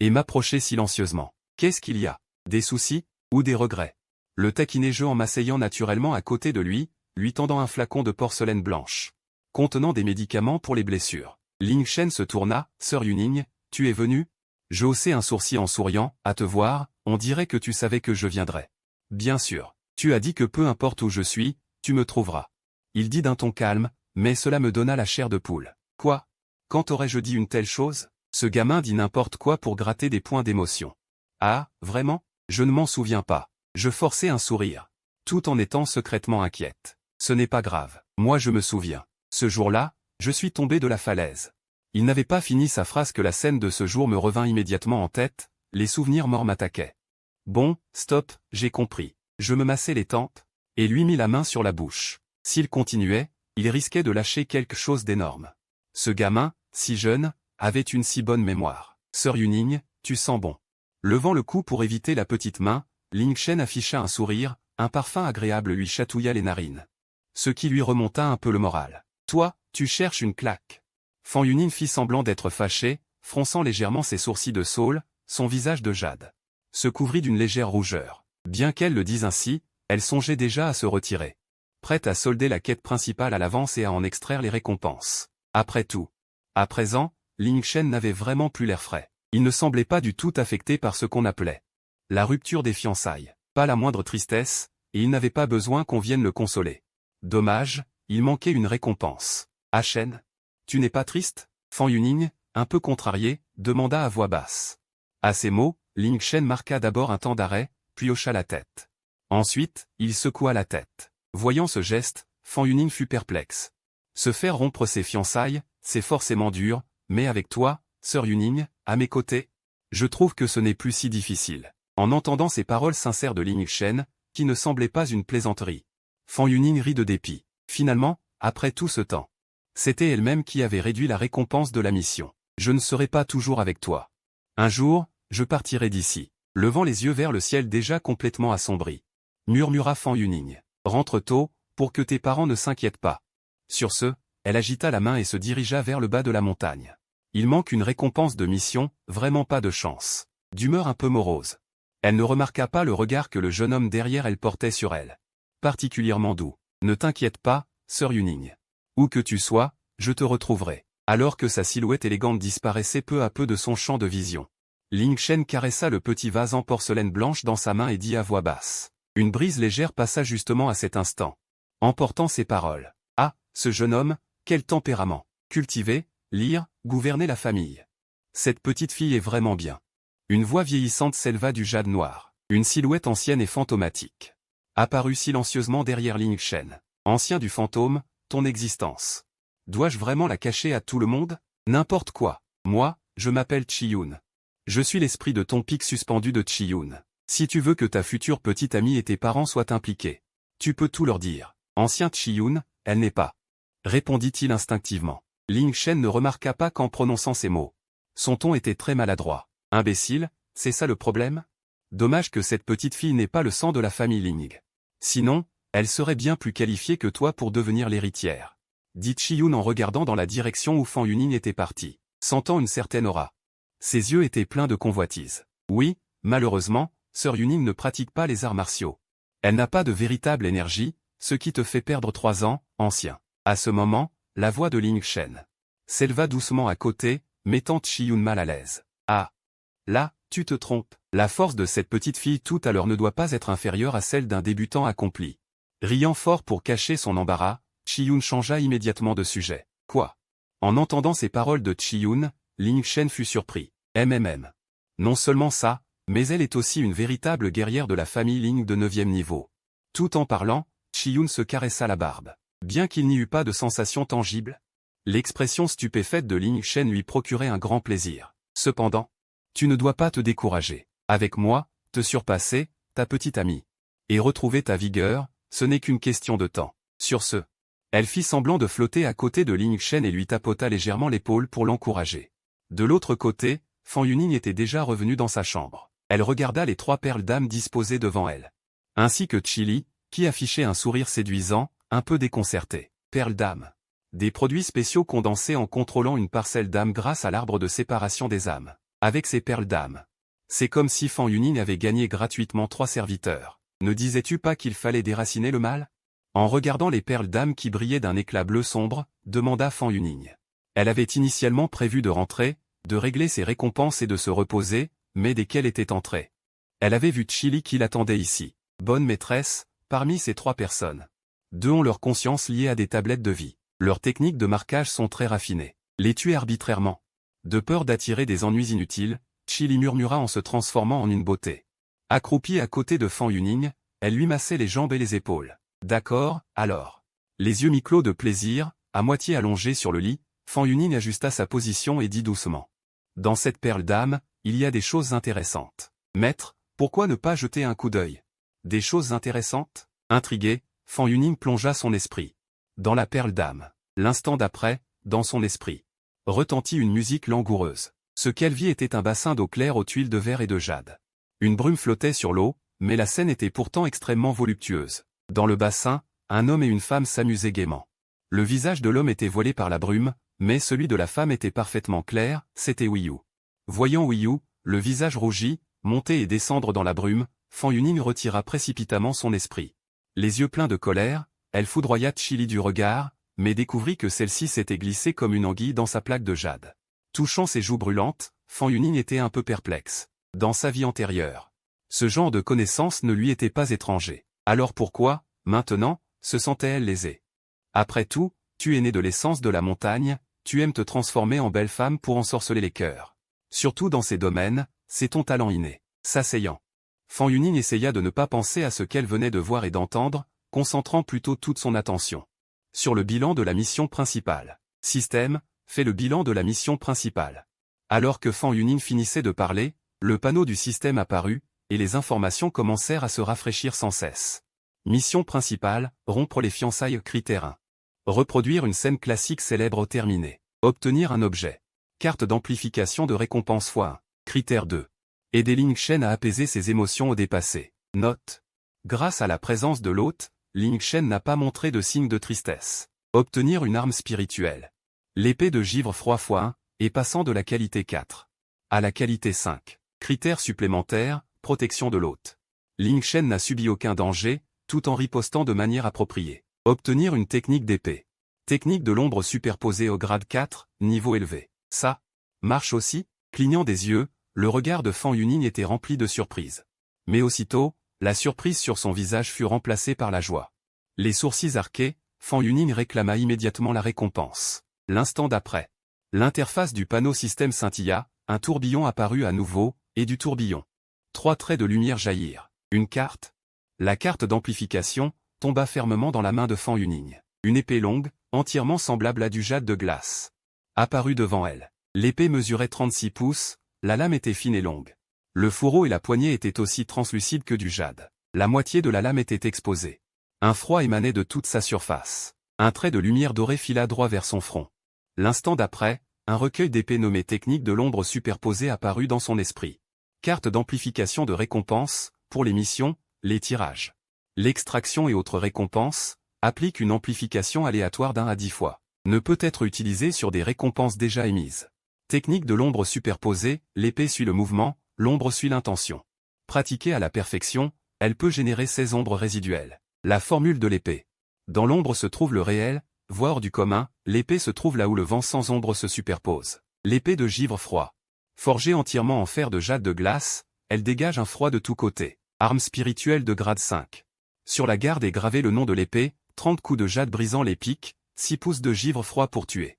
Et m'approchai silencieusement. Qu'est-ce qu'il y a? Des soucis? Ou des regrets? Le taquinai-je en m'asseyant naturellement à côté de lui tendant un flacon de porcelaine blanche, contenant des médicaments pour les blessures. Ling Shen se tourna, Sœur Yuning, tu es venue? Je haussai un sourcil en souriant, à te voir, on dirait que tu savais que je viendrais. Bien sûr, tu as dit que peu importe où je suis, tu me trouveras. Il dit d'un ton calme, mais cela me donna la chair de poule. Quoi? Quand aurais-je dit une telle chose? Ce gamin dit n'importe quoi pour gratter des points d'émotion. Ah, vraiment? Je ne m'en souviens pas. Je forçai un sourire, tout en étant secrètement inquiète. Ce n'est pas grave, moi je me souviens. Ce jour-là, je suis tombé de la falaise. Il n'avait pas fini sa phrase que la scène de ce jour me revint immédiatement en tête, les souvenirs morts m'attaquaient. Bon, stop, j'ai compris. Je me massai les tempes, et lui mis la main sur la bouche. S'il continuait, il risquait de lâcher quelque chose d'énorme. Ce gamin, si jeune, avait une si bonne mémoire. Sœur Yuning, tu sens bon. Levant le cou pour éviter la petite main, Ling Shen afficha un sourire, un parfum agréable lui chatouilla les narines. Ce qui lui remonta un peu le moral. Toi, tu cherches une claque. Fan Yuning fit semblant d'être fâché, fronçant légèrement ses sourcils de saule, son visage de jade se couvrit d'une légère rougeur. Bien qu'elle le dise ainsi, elle songeait déjà à se retirer. Prête à solder la quête principale à l'avance et à en extraire les récompenses. Après tout. À présent, Ling Shen n'avait vraiment plus l'air frais. Il ne semblait pas du tout affecté par ce qu'on appelait la rupture des fiançailles. Pas la moindre tristesse, et il n'avait pas besoin qu'on vienne le consoler. Dommage, il manquait une récompense. Ah Shen, tu n'es pas triste? Fan Yuning, un peu contrarié, demanda à voix basse. À ces mots, Ling Shen marqua d'abord un temps d'arrêt, puis hocha la tête. Ensuite, il secoua la tête. Voyant ce geste, Fan Yuning fut perplexe. Se faire rompre ses fiançailles, c'est forcément dur, mais avec toi, sœur Yuning, à mes côtés, je trouve que ce n'est plus si difficile. En entendant ces paroles sincères de Ling Shen, qui ne semblait pas une plaisanterie, Fan Yuning rit de dépit. Finalement, après tout ce temps, c'était elle-même qui avait réduit la récompense de la mission. Je ne serai pas toujours avec toi. Un jour, je partirai d'ici. Levant les yeux vers le ciel déjà complètement assombri, murmura Fan Yuning. Rentre tôt, pour que tes parents ne s'inquiètent pas. Sur ce, elle agita la main et se dirigea vers le bas de la montagne. Il manque une récompense de mission, vraiment pas de chance. D'humeur un peu morose. Elle ne remarqua pas le regard que le jeune homme derrière elle portait sur elle. Particulièrement doux. Ne t'inquiète pas, sœur Yuning. Où que tu sois, je te retrouverai. Alors que sa silhouette élégante disparaissait peu à peu de son champ de vision, Ling Shen caressa le petit vase en porcelaine blanche dans sa main et dit à voix basse. Une brise légère passa justement à cet instant, emportant ces paroles. Ah, ce jeune homme, quel tempérament. Cultiver, lire, gouverner la famille. Cette petite fille est vraiment bien. Une voix vieillissante s'éleva du jade noir. Une silhouette ancienne et fantomatique apparut silencieusement derrière Ling Shen. Ancien du fantôme, ton existence. Dois-je vraiment la cacher à tout le monde? N'importe quoi. Moi, je m'appelle Chi-Yun. Je suis l'esprit de ton pic suspendu de Chi-Yun. Si tu veux que ta future petite amie et tes parents soient impliqués, tu peux tout leur dire. Ancien Chi-Yun, elle n'est pas. Répondit-il instinctivement. Ling Shen ne remarqua pas qu'en prononçant ces mots, son ton était très maladroit. Imbécile, c'est ça le problème? Dommage que cette petite fille n'ait pas le sang de la famille Ling. Sinon, elle serait bien plus qualifiée que toi pour devenir l'héritière. Dit Chi-Yun en regardant dans la direction où Fan Yuning était parti, sentant une certaine aura. Ses yeux étaient pleins de convoitise. Oui, malheureusement, sœur Yuning ne pratique pas les arts martiaux. Elle n'a pas de véritable énergie, ce qui te fait perdre 3 ans, ancien. À ce moment, la voix de Ling Shen s'éleva doucement à côté, mettant Chi-Yun mal à l'aise. Ah! Là, tu te trompes. La force de cette petite fille tout à l'heure ne doit pas être inférieure à celle d'un débutant accompli. Riant fort pour cacher son embarras, Chi-Yun changea immédiatement de sujet. Quoi? En entendant ces paroles de Chi-Yun, Ling Shen fut surpris. Non seulement ça, mais elle est aussi une véritable guerrière de la famille Ling de 9e niveau. Tout en parlant, Chi-Yun se caressa la barbe. Bien qu'il n'y eût pas de sensation tangible, l'expression stupéfaite de Ling Shen lui procurait un grand plaisir. Cependant, tu ne dois pas te décourager. Avec moi, te surpasser, ta petite amie, et retrouver ta vigueur, ce n'est qu'une question de temps. Sur ce, elle fit semblant de flotter à côté de Ling Shen et lui tapota légèrement l'épaule pour l'encourager. De l'autre côté, Fan Yuning était déjà revenu dans sa chambre. Elle regarda les 3 perles d'âme disposées devant elle, ainsi que Chili, qui affichait un sourire séduisant, un peu déconcerté. Perles d'âme. Des produits spéciaux condensés en contrôlant une parcelle d'âme grâce à l'arbre de séparation des âmes. Avec ces perles d'âme, c'est comme si Fan Yuning avait gagné gratuitement 3 serviteurs. Ne disais-tu pas qu'il fallait déraciner le mal? En regardant les perles d'âme qui brillaient d'un éclat bleu sombre, demanda Fan Yuning. Elle avait initialement prévu de rentrer, de régler ses récompenses et de se reposer, mais dès qu'elle était entrée, elle avait vu Chili qui l'attendait ici. Bonne maîtresse, parmi ces 3 personnes, 2 ont leur conscience liée à des tablettes de vie. Leurs techniques de marquage sont très raffinées. Les tuer arbitrairement, de peur d'attirer des ennuis inutiles, Chili murmura en se transformant en une beauté. Accroupie à côté de Fan Yuning, elle lui massait les jambes et les épaules. D'accord, alors. Les yeux mi-clos de plaisir, à moitié allongés sur le lit, Fan Yuning ajusta sa position et dit doucement. Dans cette perle d'âme, il y a des choses intéressantes. Maître, pourquoi ne pas jeter un coup d'œil? Des choses intéressantes? Intrigué, Fan Yuning plongea son esprit dans la perle d'âme. L'instant d'après, dans son esprit, retentit une musique langoureuse. Ce qu'elle vit était un bassin d'eau claire aux tuiles de verre et de jade. Une brume flottait sur l'eau, mais la scène était pourtant extrêmement voluptueuse. Dans le bassin, un homme et une femme s'amusaient gaiement. Le visage de l'homme était voilé par la brume, mais celui de la femme était parfaitement clair, c'était Wiyu. Voyant Wiyu, le visage rougi, monter et descendre dans la brume, Fan Yuning retira précipitamment son esprit. Les yeux pleins de colère, elle foudroya Chili du regard, mais découvrit que celle-ci s'était glissée comme une anguille dans sa plaque de jade. Touchant ses joues brûlantes, Fan Yuning était un peu perplexe. Dans sa vie antérieure, ce genre de connaissance ne lui était pas étranger. Alors pourquoi, maintenant, se sentait-elle lésée? Après tout, tu es né de l'essence de la montagne, tu aimes te transformer en belle femme pour ensorceler les cœurs. Surtout dans ces domaines, c'est ton talent inné. S'asseyant, Fan Yuning essaya de ne pas penser à ce qu'elle venait de voir et d'entendre, concentrant plutôt toute son attention sur le bilan de la mission principale. Système, fait le bilan de la mission principale. Alors que Fan Yuning finissait de parler, le panneau du système apparut, et les informations commencèrent à se rafraîchir sans cesse. Mission principale, rompre les fiançailles critère 1. Reproduire une scène classique célèbre terminée. Obtenir un objet. Carte d'amplification de récompense x1. Critère 2. Aider Ling Shen à apaiser ses émotions au dépassé. Note. Grâce à la présence de l'hôte, Ling Shen n'a pas montré de signe de tristesse. Obtenir une arme spirituelle. L'épée de givre froid x1, et passant de la qualité 4 à la qualité 5. Critère supplémentaire, protection de l'hôte. Ling Shen n'a subi aucun danger, tout en ripostant de manière appropriée. Obtenir une technique d'épée. Technique de l'ombre superposée au grade 4, niveau élevé. Ça marche aussi? Clignant des yeux, le regard de Fan Yuning était rempli de surprise. Mais aussitôt, la surprise sur son visage fut remplacée par la joie. Les sourcils arqués, Fan Yuning réclama immédiatement la récompense. L'instant d'après, l'interface du panneau système scintilla, un tourbillon apparut à nouveau, et du tourbillon. 3 traits de lumière jaillirent. Une carte. La carte d'amplification tomba fermement dans la main de Fan Yuning. Une épée longue, entièrement semblable à du jade de glace, apparut devant elle. L'épée mesurait 36 pouces, la lame était fine et longue. Le fourreau et la poignée étaient aussi translucides que du jade. La moitié de la lame était exposée. Un froid émanait de toute sa surface. Un trait de lumière dorée fila droit vers son front. L'instant d'après, un recueil d'épées nommé technique de l'ombre superposée apparut dans son esprit. Carte d'amplification de récompense, pour les missions, les tirages. L'extraction et autres récompenses, applique une amplification aléatoire d'1 à 10 fois. Ne peut être utilisée sur des récompenses déjà émises. Technique de l'ombre superposée, l'épée suit le mouvement, l'ombre suit l'intention. Pratiquée à la perfection, elle peut générer 16 ombres résiduelles. La formule de l'épée. Dans l'ombre se trouve le réel, voire hors du commun, l'épée se trouve là où le vent sans ombre se superpose. L'épée de givre froid. Forgée entièrement en fer de jade de glace, elle dégage un froid de tous côtés. Arme spirituelle de grade 5. Sur la garde est gravé le nom de l'épée, 30 coups de jade brisant les pics, 6 pouces de givre froid pour tuer.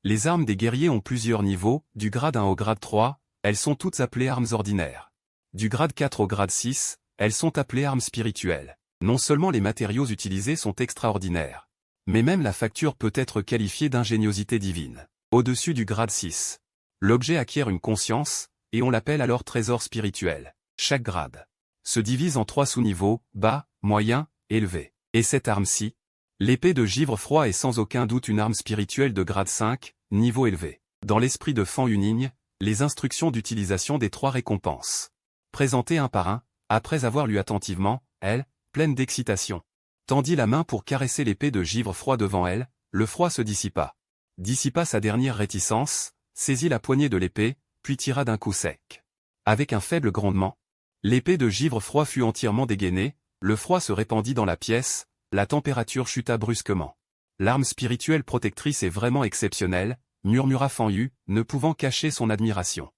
Les armes des guerriers ont plusieurs niveaux, du grade 1 au grade 3, elles sont toutes appelées armes ordinaires. Du grade 4 au grade 6, elles sont appelées armes spirituelles. Non seulement les matériaux utilisés sont extraordinaires, mais même la facture peut être qualifiée d'ingéniosité divine. Au-dessus du grade 6, l'objet acquiert une conscience, et on l'appelle alors trésor spirituel. Chaque grade se divise en 3 sous-niveaux, bas, moyen, élevé. Et cette arme-ci, l'épée de givre froid est sans aucun doute une arme spirituelle de grade 5, niveau élevé. Dans l'esprit de Fan Yuning, les instructions d'utilisation des 3 récompenses. Présentées un par un, après avoir lu attentivement, elle, pleine d'excitation, tendit la main pour caresser l'épée de givre froid devant elle, le froid se dissipa. Dissipa sa dernière réticence, saisit la poignée de l'épée, puis tira d'un coup sec. Avec un faible grondement, l'épée de givre froid fut entièrement dégainée, le froid se répandit dans la pièce, la température chuta brusquement. L'arme spirituelle protectrice est vraiment exceptionnelle, murmura Fan Yu, ne pouvant cacher son admiration.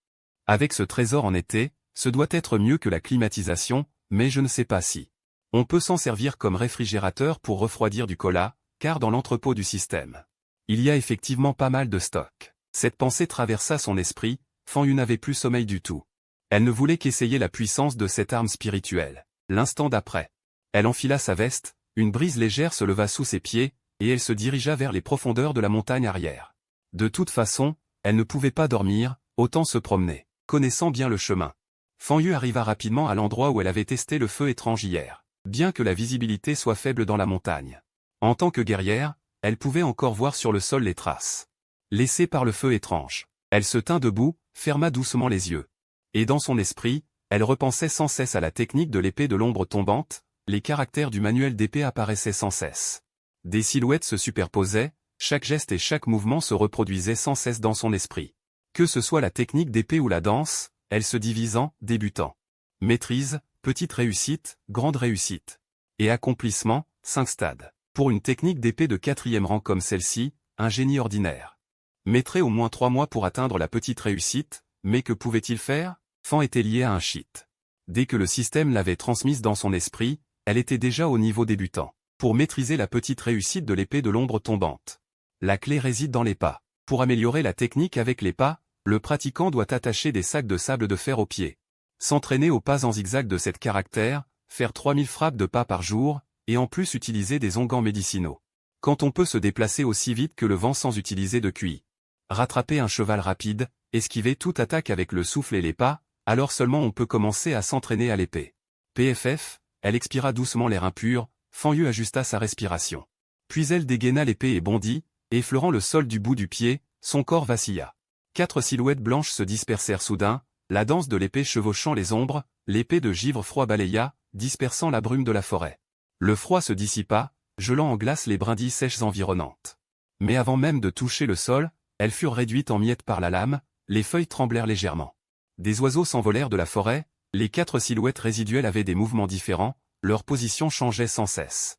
Avec ce trésor en été, ce doit être mieux que la climatisation, mais je ne sais pas si. On peut s'en servir comme réfrigérateur pour refroidir du cola, car dans l'entrepôt du système, il y a effectivement pas mal de stock. Cette pensée traversa son esprit, Fan Yu n'avait plus sommeil du tout. Elle ne voulait qu'essayer la puissance de cette arme spirituelle. L'instant d'après, elle enfila sa veste, une brise légère se leva sous ses pieds, et elle se dirigea vers les profondeurs de la montagne arrière. De toute façon, elle ne pouvait pas dormir, autant se promener. Connaissant bien le chemin, Fan Yu arriva rapidement à l'endroit où elle avait testé le feu étrange hier. Bien que la visibilité soit faible dans la montagne, en tant que guerrière, elle pouvait encore voir sur le sol les traces laissées par le feu étrange. Elle se tint debout, ferma doucement les yeux. Et dans son esprit, elle repensait sans cesse à la technique de l'épée de l'ombre tombante, les caractères du manuel d'épée apparaissaient sans cesse. Des silhouettes se superposaient, chaque geste et chaque mouvement se reproduisaient sans cesse dans son esprit. Que ce soit la technique d'épée ou la danse, elle se divise en débutant, maîtrise, petite réussite, grande réussite. Et accomplissement, 5 stades. Pour une technique d'épée de 4e rang comme celle-ci, un génie ordinaire mettrait au moins 3 mois pour atteindre la petite réussite, mais que pouvait-il faire? Fan était lié à un cheat. Dès que le système l'avait transmise dans son esprit, elle était déjà au niveau débutant. Pour maîtriser la petite réussite de l'épée de l'ombre tombante, la clé réside dans les pas. Pour améliorer la technique avec les pas, le pratiquant doit attacher des sacs de sable de fer aux pieds. S'entraîner aux pas en zigzag de cette caractère, faire 3000 frappes de pas par jour, et en plus utiliser des onguents médicinaux. Quand on peut se déplacer aussi vite que le vent sans utiliser de QI, rattraper un cheval rapide, esquiver toute attaque avec le souffle et les pas, alors seulement on peut commencer à s'entraîner à l'épée. PFF, elle expira doucement l'air impur, Fan Yu ajusta sa respiration. Puis elle dégaina l'épée et bondit, effleurant le sol du bout du pied, son corps vacilla. 4 silhouettes blanches se dispersèrent soudain, la danse de l'épée chevauchant les ombres, l'épée de givre froid balaya, dispersant la brume de la forêt. Le froid se dissipa, gelant en glace les brindilles sèches environnantes. Mais avant même de toucher le sol, elles furent réduites en miettes par la lame, les feuilles tremblèrent légèrement. Des oiseaux s'envolèrent de la forêt, les 4 silhouettes résiduelles avaient des mouvements différents, leur position changeait sans cesse.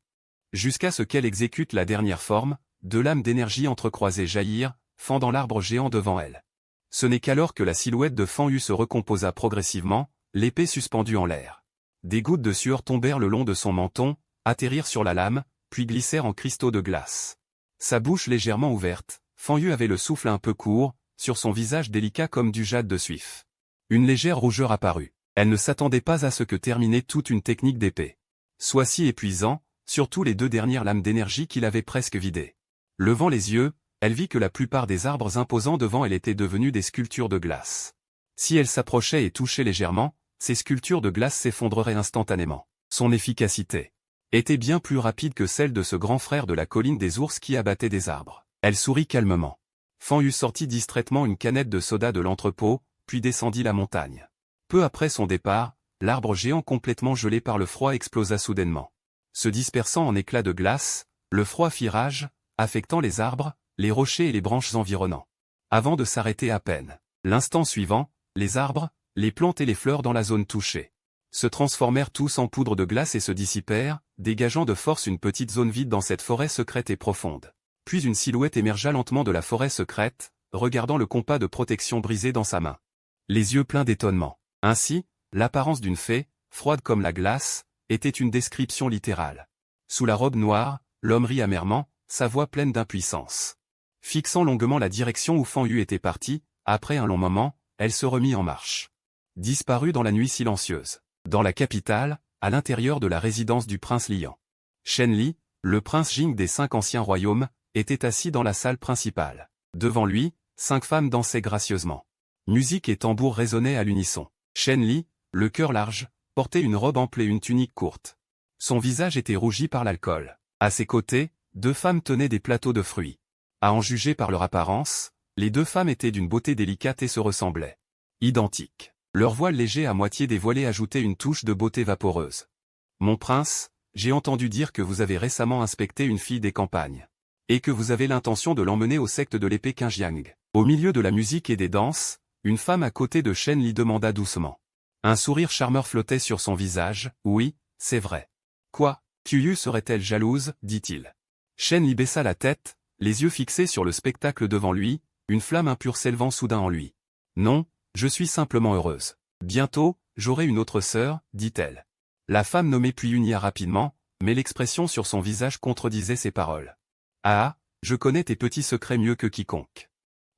Jusqu'à ce qu'elle exécute la dernière forme, 2 lames d'énergie entrecroisées jaillirent, fendant l'arbre géant devant elle. Ce n'est qu'alors que la silhouette de Fan Yu se recomposa progressivement, l'épée suspendue en l'air. Des gouttes de sueur tombèrent le long de son menton, atterrirent sur la lame, puis glissèrent en cristaux de glace. Sa bouche légèrement ouverte, Fan Yu avait le souffle un peu court, sur son visage délicat comme du jade de suif. Une légère rougeur apparut. Elle ne s'attendait pas à ce que terminait toute une technique d'épée soit si épuisant, surtout les 2 dernières lames d'énergie qu'il avait presque vidées. Levant les yeux, elle vit que la plupart des arbres imposants devant elle étaient devenus des sculptures de glace. Si elle s'approchait et touchait légèrement, ces sculptures de glace s'effondreraient instantanément. Son efficacité était bien plus rapide que celle de ce grand frère de la colline des ours qui abattait des arbres. Elle sourit calmement. Fan Yu sortit distraitement une canette de soda de l'entrepôt, puis descendit la montagne. Peu après son départ, l'arbre géant complètement gelé par le froid explosa soudainement. Se dispersant en éclats de glace, le froid fit rage, affectant les arbres, les rochers et les branches environnants. Avant de s'arrêter à peine. L'instant suivant, les arbres, les plantes et les fleurs dans la zone touchée se transformèrent tous en poudre de glace et se dissipèrent, dégageant de force une petite zone vide dans cette forêt secrète et profonde. Puis une silhouette émergea lentement de la forêt secrète, regardant le compas de protection brisé dans sa main. Les yeux pleins d'étonnement. Ainsi, l'apparence d'une fée, froide comme la glace, était une description littérale. Sous la robe noire, l'homme rit amèrement, sa voix pleine d'impuissance. Fixant longuement la direction où Fan Yu était parti, après un long moment, elle se remit en marche. Disparut dans la nuit silencieuse. Dans la capitale, à l'intérieur de la résidence du prince Lian. Shen Li, le prince Jing des 5 anciens royaumes, était assis dans la salle principale. Devant lui, 5 femmes dansaient gracieusement. Musique et tambour résonnaient à l'unisson. Shen Li, le cœur large, portait une robe ample et une tunique courte. Son visage était rougi par l'alcool. À ses côtés, 2 femmes tenaient des plateaux de fruits. À en juger par leur apparence, les 2 femmes étaient d'une beauté délicate et se ressemblaient. Identiques. Leur voile léger à moitié dévoilé ajoutait une touche de beauté vaporeuse. « Mon prince, j'ai entendu dire que vous avez récemment inspecté une fille des campagnes. Et que vous avez l'intention de l'emmener au secte de l'épée Qingjiang. » Au milieu de la musique et des danses, une femme à côté de Shen Li demanda doucement. Un sourire charmeur flottait sur son visage. « Oui, c'est vrai. »« Quoi, Qiyu serait-elle jalouse ?» dit-il. Shen Li baissa la tête, les yeux fixés sur le spectacle devant lui, une flamme impure s'élevant soudain en lui. « Non, je suis simplement heureuse. Bientôt, j'aurai une autre sœur, dit-elle. » La femme nommée Puyunia rapidement, mais l'expression sur son visage contredisait ses paroles. « Ah, je connais tes petits secrets mieux que quiconque. »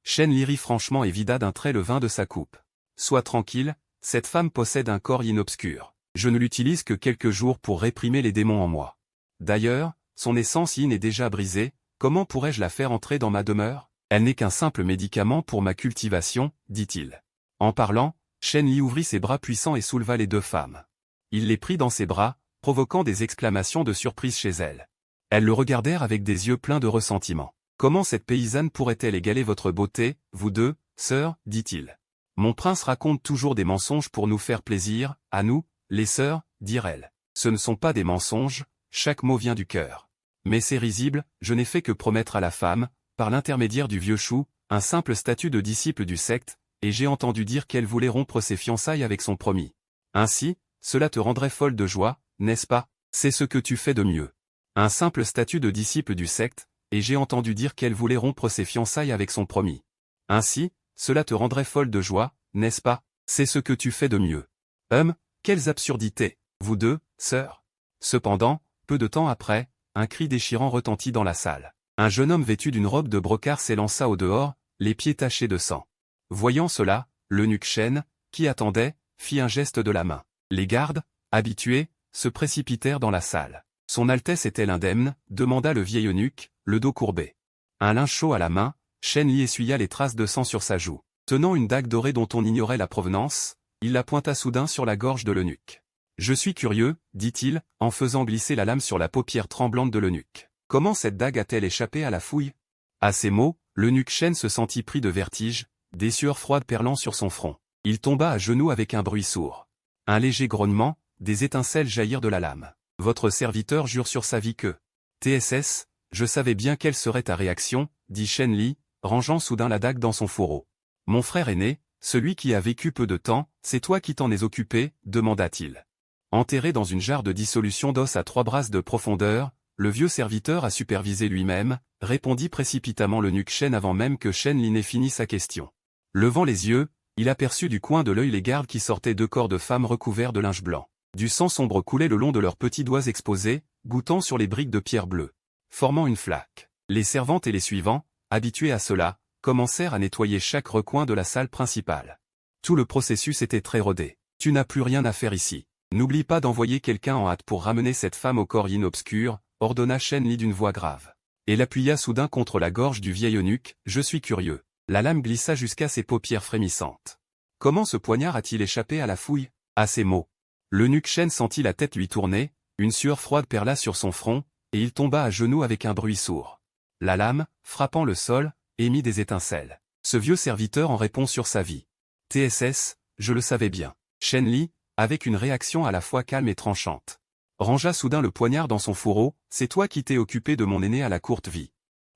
Shen Li rit franchement et vida d'un trait le vin de sa coupe. « Sois tranquille, cette femme possède un corps yin obscur. Je ne l'utilise que quelques jours pour réprimer les démons en moi. D'ailleurs, son essence yin est déjà brisée, comment pourrais-je la faire entrer dans ma demeure? Elle n'est qu'un simple médicament pour ma cultivation, dit-il. » En parlant, Shen Li ouvrit ses bras puissants et souleva les 2 femmes. Il les prit dans ses bras, provoquant des exclamations de surprise chez elles. Elles le regardèrent avec des yeux pleins de ressentiment. « Comment cette paysanne pourrait-elle égaler votre beauté, vous 2, sœur, dit-il. Mon prince raconte toujours des mensonges pour nous faire plaisir, à nous, les sœurs, dirent-elles. Ce ne sont pas des mensonges, chaque mot vient du cœur. Mais c'est risible, je n'ai fait que promettre à la femme, par l'intermédiaire du vieux chou, un simple statut de disciple du secte, et j'ai entendu dire qu'elle voulait rompre ses fiançailles avec son promis. Ainsi, cela te rendrait folle de joie, n'est-ce pas? C'est ce que tu fais de mieux. Un simple statut de disciple du secte, et j'ai entendu dire qu'elle voulait rompre ses fiançailles avec son promis. Ainsi, cela te rendrait folle de joie, n'est-ce pas? C'est ce que tu fais de mieux. Quelles absurdités, vous deux, sœurs. Cependant, peu de temps après, un cri déchirant retentit dans la salle. Un jeune homme vêtu d'une robe de brocart s'élança au dehors, les pieds tachés de sang. Voyant cela, l'eunuque Shen, qui attendait, fit un geste de la main. Les gardes, habitués, se précipitèrent dans la salle. Son Altesse est-elle indemne? Demanda le vieil eunuque, le dos courbé. Un linge chaud à la main, Shen Li essuya les traces de sang sur sa joue. Tenant une dague dorée dont on ignorait la provenance, il la pointa soudain sur la gorge de l'eunuque. Je suis curieux, dit-il, en faisant glisser la lame sur la paupière tremblante de l'eunuque. Comment cette dague a-t-elle échappé à la fouille? À ces mots, l'eunuque Shen se sentit pris de vertige, des sueurs froides perlant sur son front. Il tomba à genoux avec un bruit sourd. Un léger grognement, des étincelles jaillirent de la lame. Votre serviteur jure sur sa vie que... TSS, je savais bien quelle serait ta réaction, dit Shen Li, rangeant soudain la dague dans son fourreau. Mon frère aîné, celui qui a vécu peu de temps, c'est toi qui t'en es occupé, demanda-t-il. Enterré dans une jarre de dissolution d'os à 3 brasses de profondeur, le vieux serviteur a supervisé lui-même, répondit précipitamment l'eunuque Shen avant même que Shen Li n'ait fini sa question. Levant les yeux, il aperçut du coin de l'œil les gardes qui sortaient 2 corps de femmes recouverts de linge blanc. Du sang sombre coulait le long de leurs petits doigts exposés, goûtant sur les briques de pierre bleue, formant une flaque. Les servantes et les suivants, habitués à cela, commencèrent à nettoyer chaque recoin de la salle principale. Tout le processus était très rodé. Tu n'as plus rien à faire ici. N'oublie pas d'envoyer quelqu'un en hâte pour ramener cette femme au corps obscur, ordonna Shen Li d'une voix grave. Et l'appuya soudain contre la gorge du vieil eunuque, je suis curieux. La lame glissa jusqu'à ses paupières frémissantes. Comment ce poignard a-t-il échappé à la fouille? À ces mots. L'eunuque Shen sentit la tête lui tourner, une sueur froide perla sur son front, et il tomba à genoux avec un bruit sourd. La lame, frappant le sol, émit des étincelles. Ce vieux serviteur en répond sur sa vie. TSS, je le savais bien. Shen Li, avec une réaction à la fois calme et tranchante, rangea soudain le poignard dans son fourreau, c'est toi qui t'es occupé de mon aîné à la courte vie.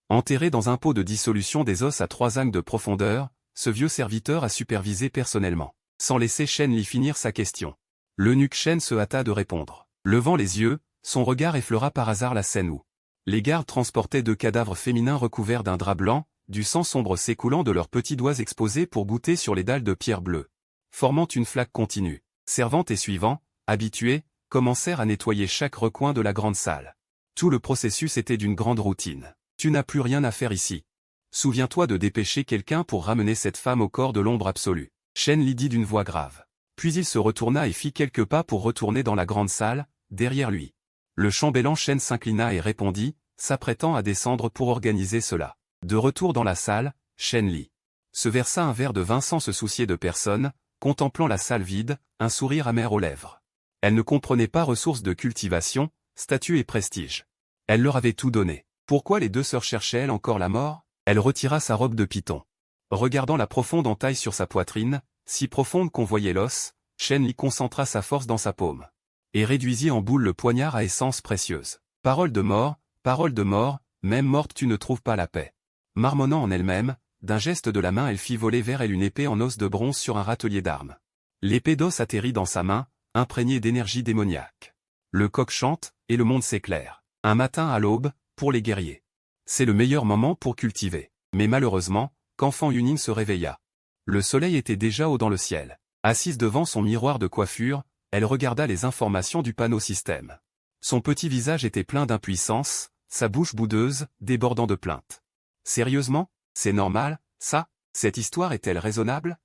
Enterré dans un pot de dissolution des os à 3 angles de profondeur, ce vieux serviteur a supervisé personnellement, sans laisser Shen Li finir sa question. L'eunuque Shen se hâta de répondre. Levant les yeux, son regard effleura par hasard la scène où les gardes transportaient 2 cadavres féminins recouverts d'un drap blanc, du sang sombre s'écoulant de leurs petits doigts exposés pour goûter sur les dalles de pierre bleue, formant une flaque continue. Servantes et suivants, habitués, commencèrent à nettoyer chaque recoin de la grande salle. Tout le processus était d'une grande routine. Tu n'as plus rien à faire ici. Souviens-toi de dépêcher quelqu'un pour ramener cette femme au corps de l'ombre absolue. Shen Li dit d'une voix grave. Puis il se retourna et fit quelques pas pour retourner dans la grande salle, derrière lui. Le chambellan Shen s'inclina et répondit, s'apprêtant à descendre pour organiser cela. De retour dans la salle, Shen Li se versa un verre de vin sans se soucier de personne, contemplant la salle vide, un sourire amer aux lèvres. Elle ne comprenait pas ressources de cultivation, statut et prestige. Elle leur avait tout donné. Pourquoi les 2 sœurs cherchaient-elles encore la mort? Elle retira sa robe de python. Regardant la profonde entaille sur sa poitrine, si profonde qu'on voyait l'os, Shen Li concentra sa force dans sa paume. Et réduisit en boule le poignard à essence précieuse. Parole de mort, même morte tu ne trouves pas la paix. Marmonnant en elle-même, d'un geste de la main elle fit voler vers elle une épée en os de bronze sur un râtelier d'armes. L'épée d'os atterrit dans sa main, imprégnée d'énergie démoniaque. Le coq chante, et le monde s'éclaire. Un matin à l'aube, pour les guerriers. C'est le meilleur moment pour cultiver. Mais malheureusement, quand Fan Yuning se réveilla. Le soleil était déjà haut dans le ciel. Assise devant son miroir de coiffure, elle regarda les informations du panneau système. Son petit visage était plein d'impuissance, sa bouche boudeuse, débordant de plaintes. Sérieusement? C'est normal, ça? Cette histoire est-elle raisonnable?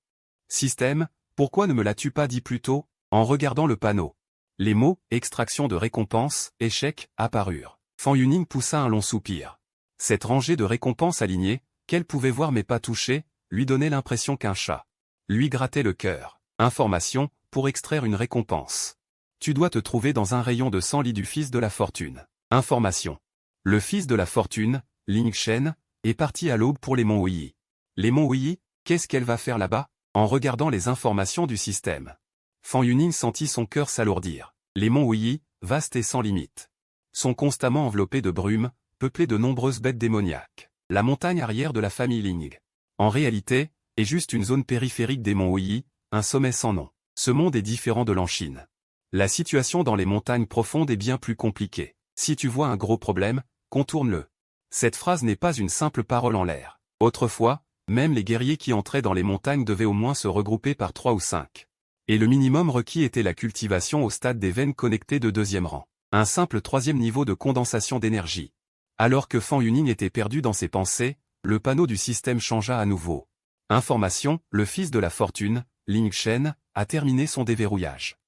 Système, pourquoi ne me l'as-tu pas dit plus tôt? En regardant le panneau. Les mots « extraction de récompense »,« échec » apparurent. Fan Yuning poussa un long soupir. Cette rangée de récompenses alignées, qu'elle pouvait voir mais pas toucher, lui donnait l'impression qu'un chat lui grattait le cœur. Information, pour extraire une récompense. Tu dois te trouver dans un rayon de 100 li du fils de la fortune. Information. Le fils de la fortune, Ling Shen, est parti à l'aube pour les monts Wuyi. Les monts Wuyi, Qu'est-ce qu'elle va faire là-bas? En regardant les informations du système, Fan Yuning sentit son cœur s'alourdir. Les monts Wuyi, vastes et sans limite, sont constamment enveloppés de brume, peuplés de nombreuses bêtes démoniaques. La montagne arrière de la famille Ling, en réalité, est juste une zone périphérique des monts Wuyi, un sommet sans nom. Ce monde est différent de l'Anchine. La situation dans les montagnes profondes est bien plus compliquée. Si tu vois un gros problème, contourne-le. Cette phrase n'est pas une simple parole en l'air. Autrefois, même les guerriers qui entraient dans les montagnes devaient au moins se regrouper par 3 ou 5. Et le minimum requis était la cultivation au stade des veines connectées de 2e rang. Un simple 3e niveau de condensation d'énergie. Alors que Fan Yuning était perdu dans ses pensées, le panneau du système changea à nouveau. Information, le fils de la fortune, Ling Shen, a terminé son déverrouillage.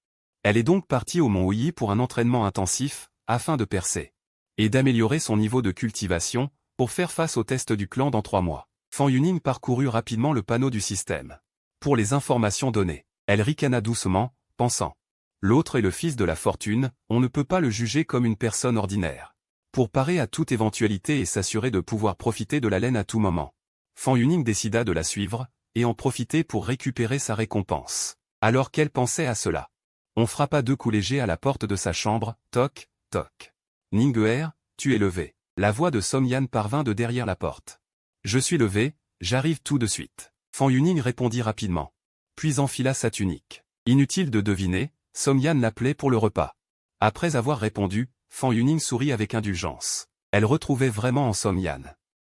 Elle est donc partie au mont Wuyi pour un entraînement intensif, afin de percer. Et d'améliorer son niveau de cultivation, pour faire face au test du clan dans 3 mois. Fan Yuning parcourut rapidement le panneau du système. Pour les informations données, elle ricana doucement, pensant. L'autre est le fils de la fortune, on ne peut pas le juger comme une personne ordinaire. Pour parer à toute éventualité et s'assurer de pouvoir profiter de la laine à tout moment, Fan Yuning décida de la suivre, et en profiter pour récupérer sa récompense. Alors qu'elle pensait à cela, on frappa 2 coups légers à la porte de sa chambre, toc, toc. Ningguer, tu es levé. La voix de Song Yan parvint de derrière la porte. Je suis levé, j'arrive tout de suite. Fan Yuning répondit rapidement. Puis enfila sa tunique. Inutile de deviner, Song Yan l'appelait pour le repas. Après avoir répondu, Fan Yuning sourit avec indulgence. Elle retrouvait vraiment en Song Yan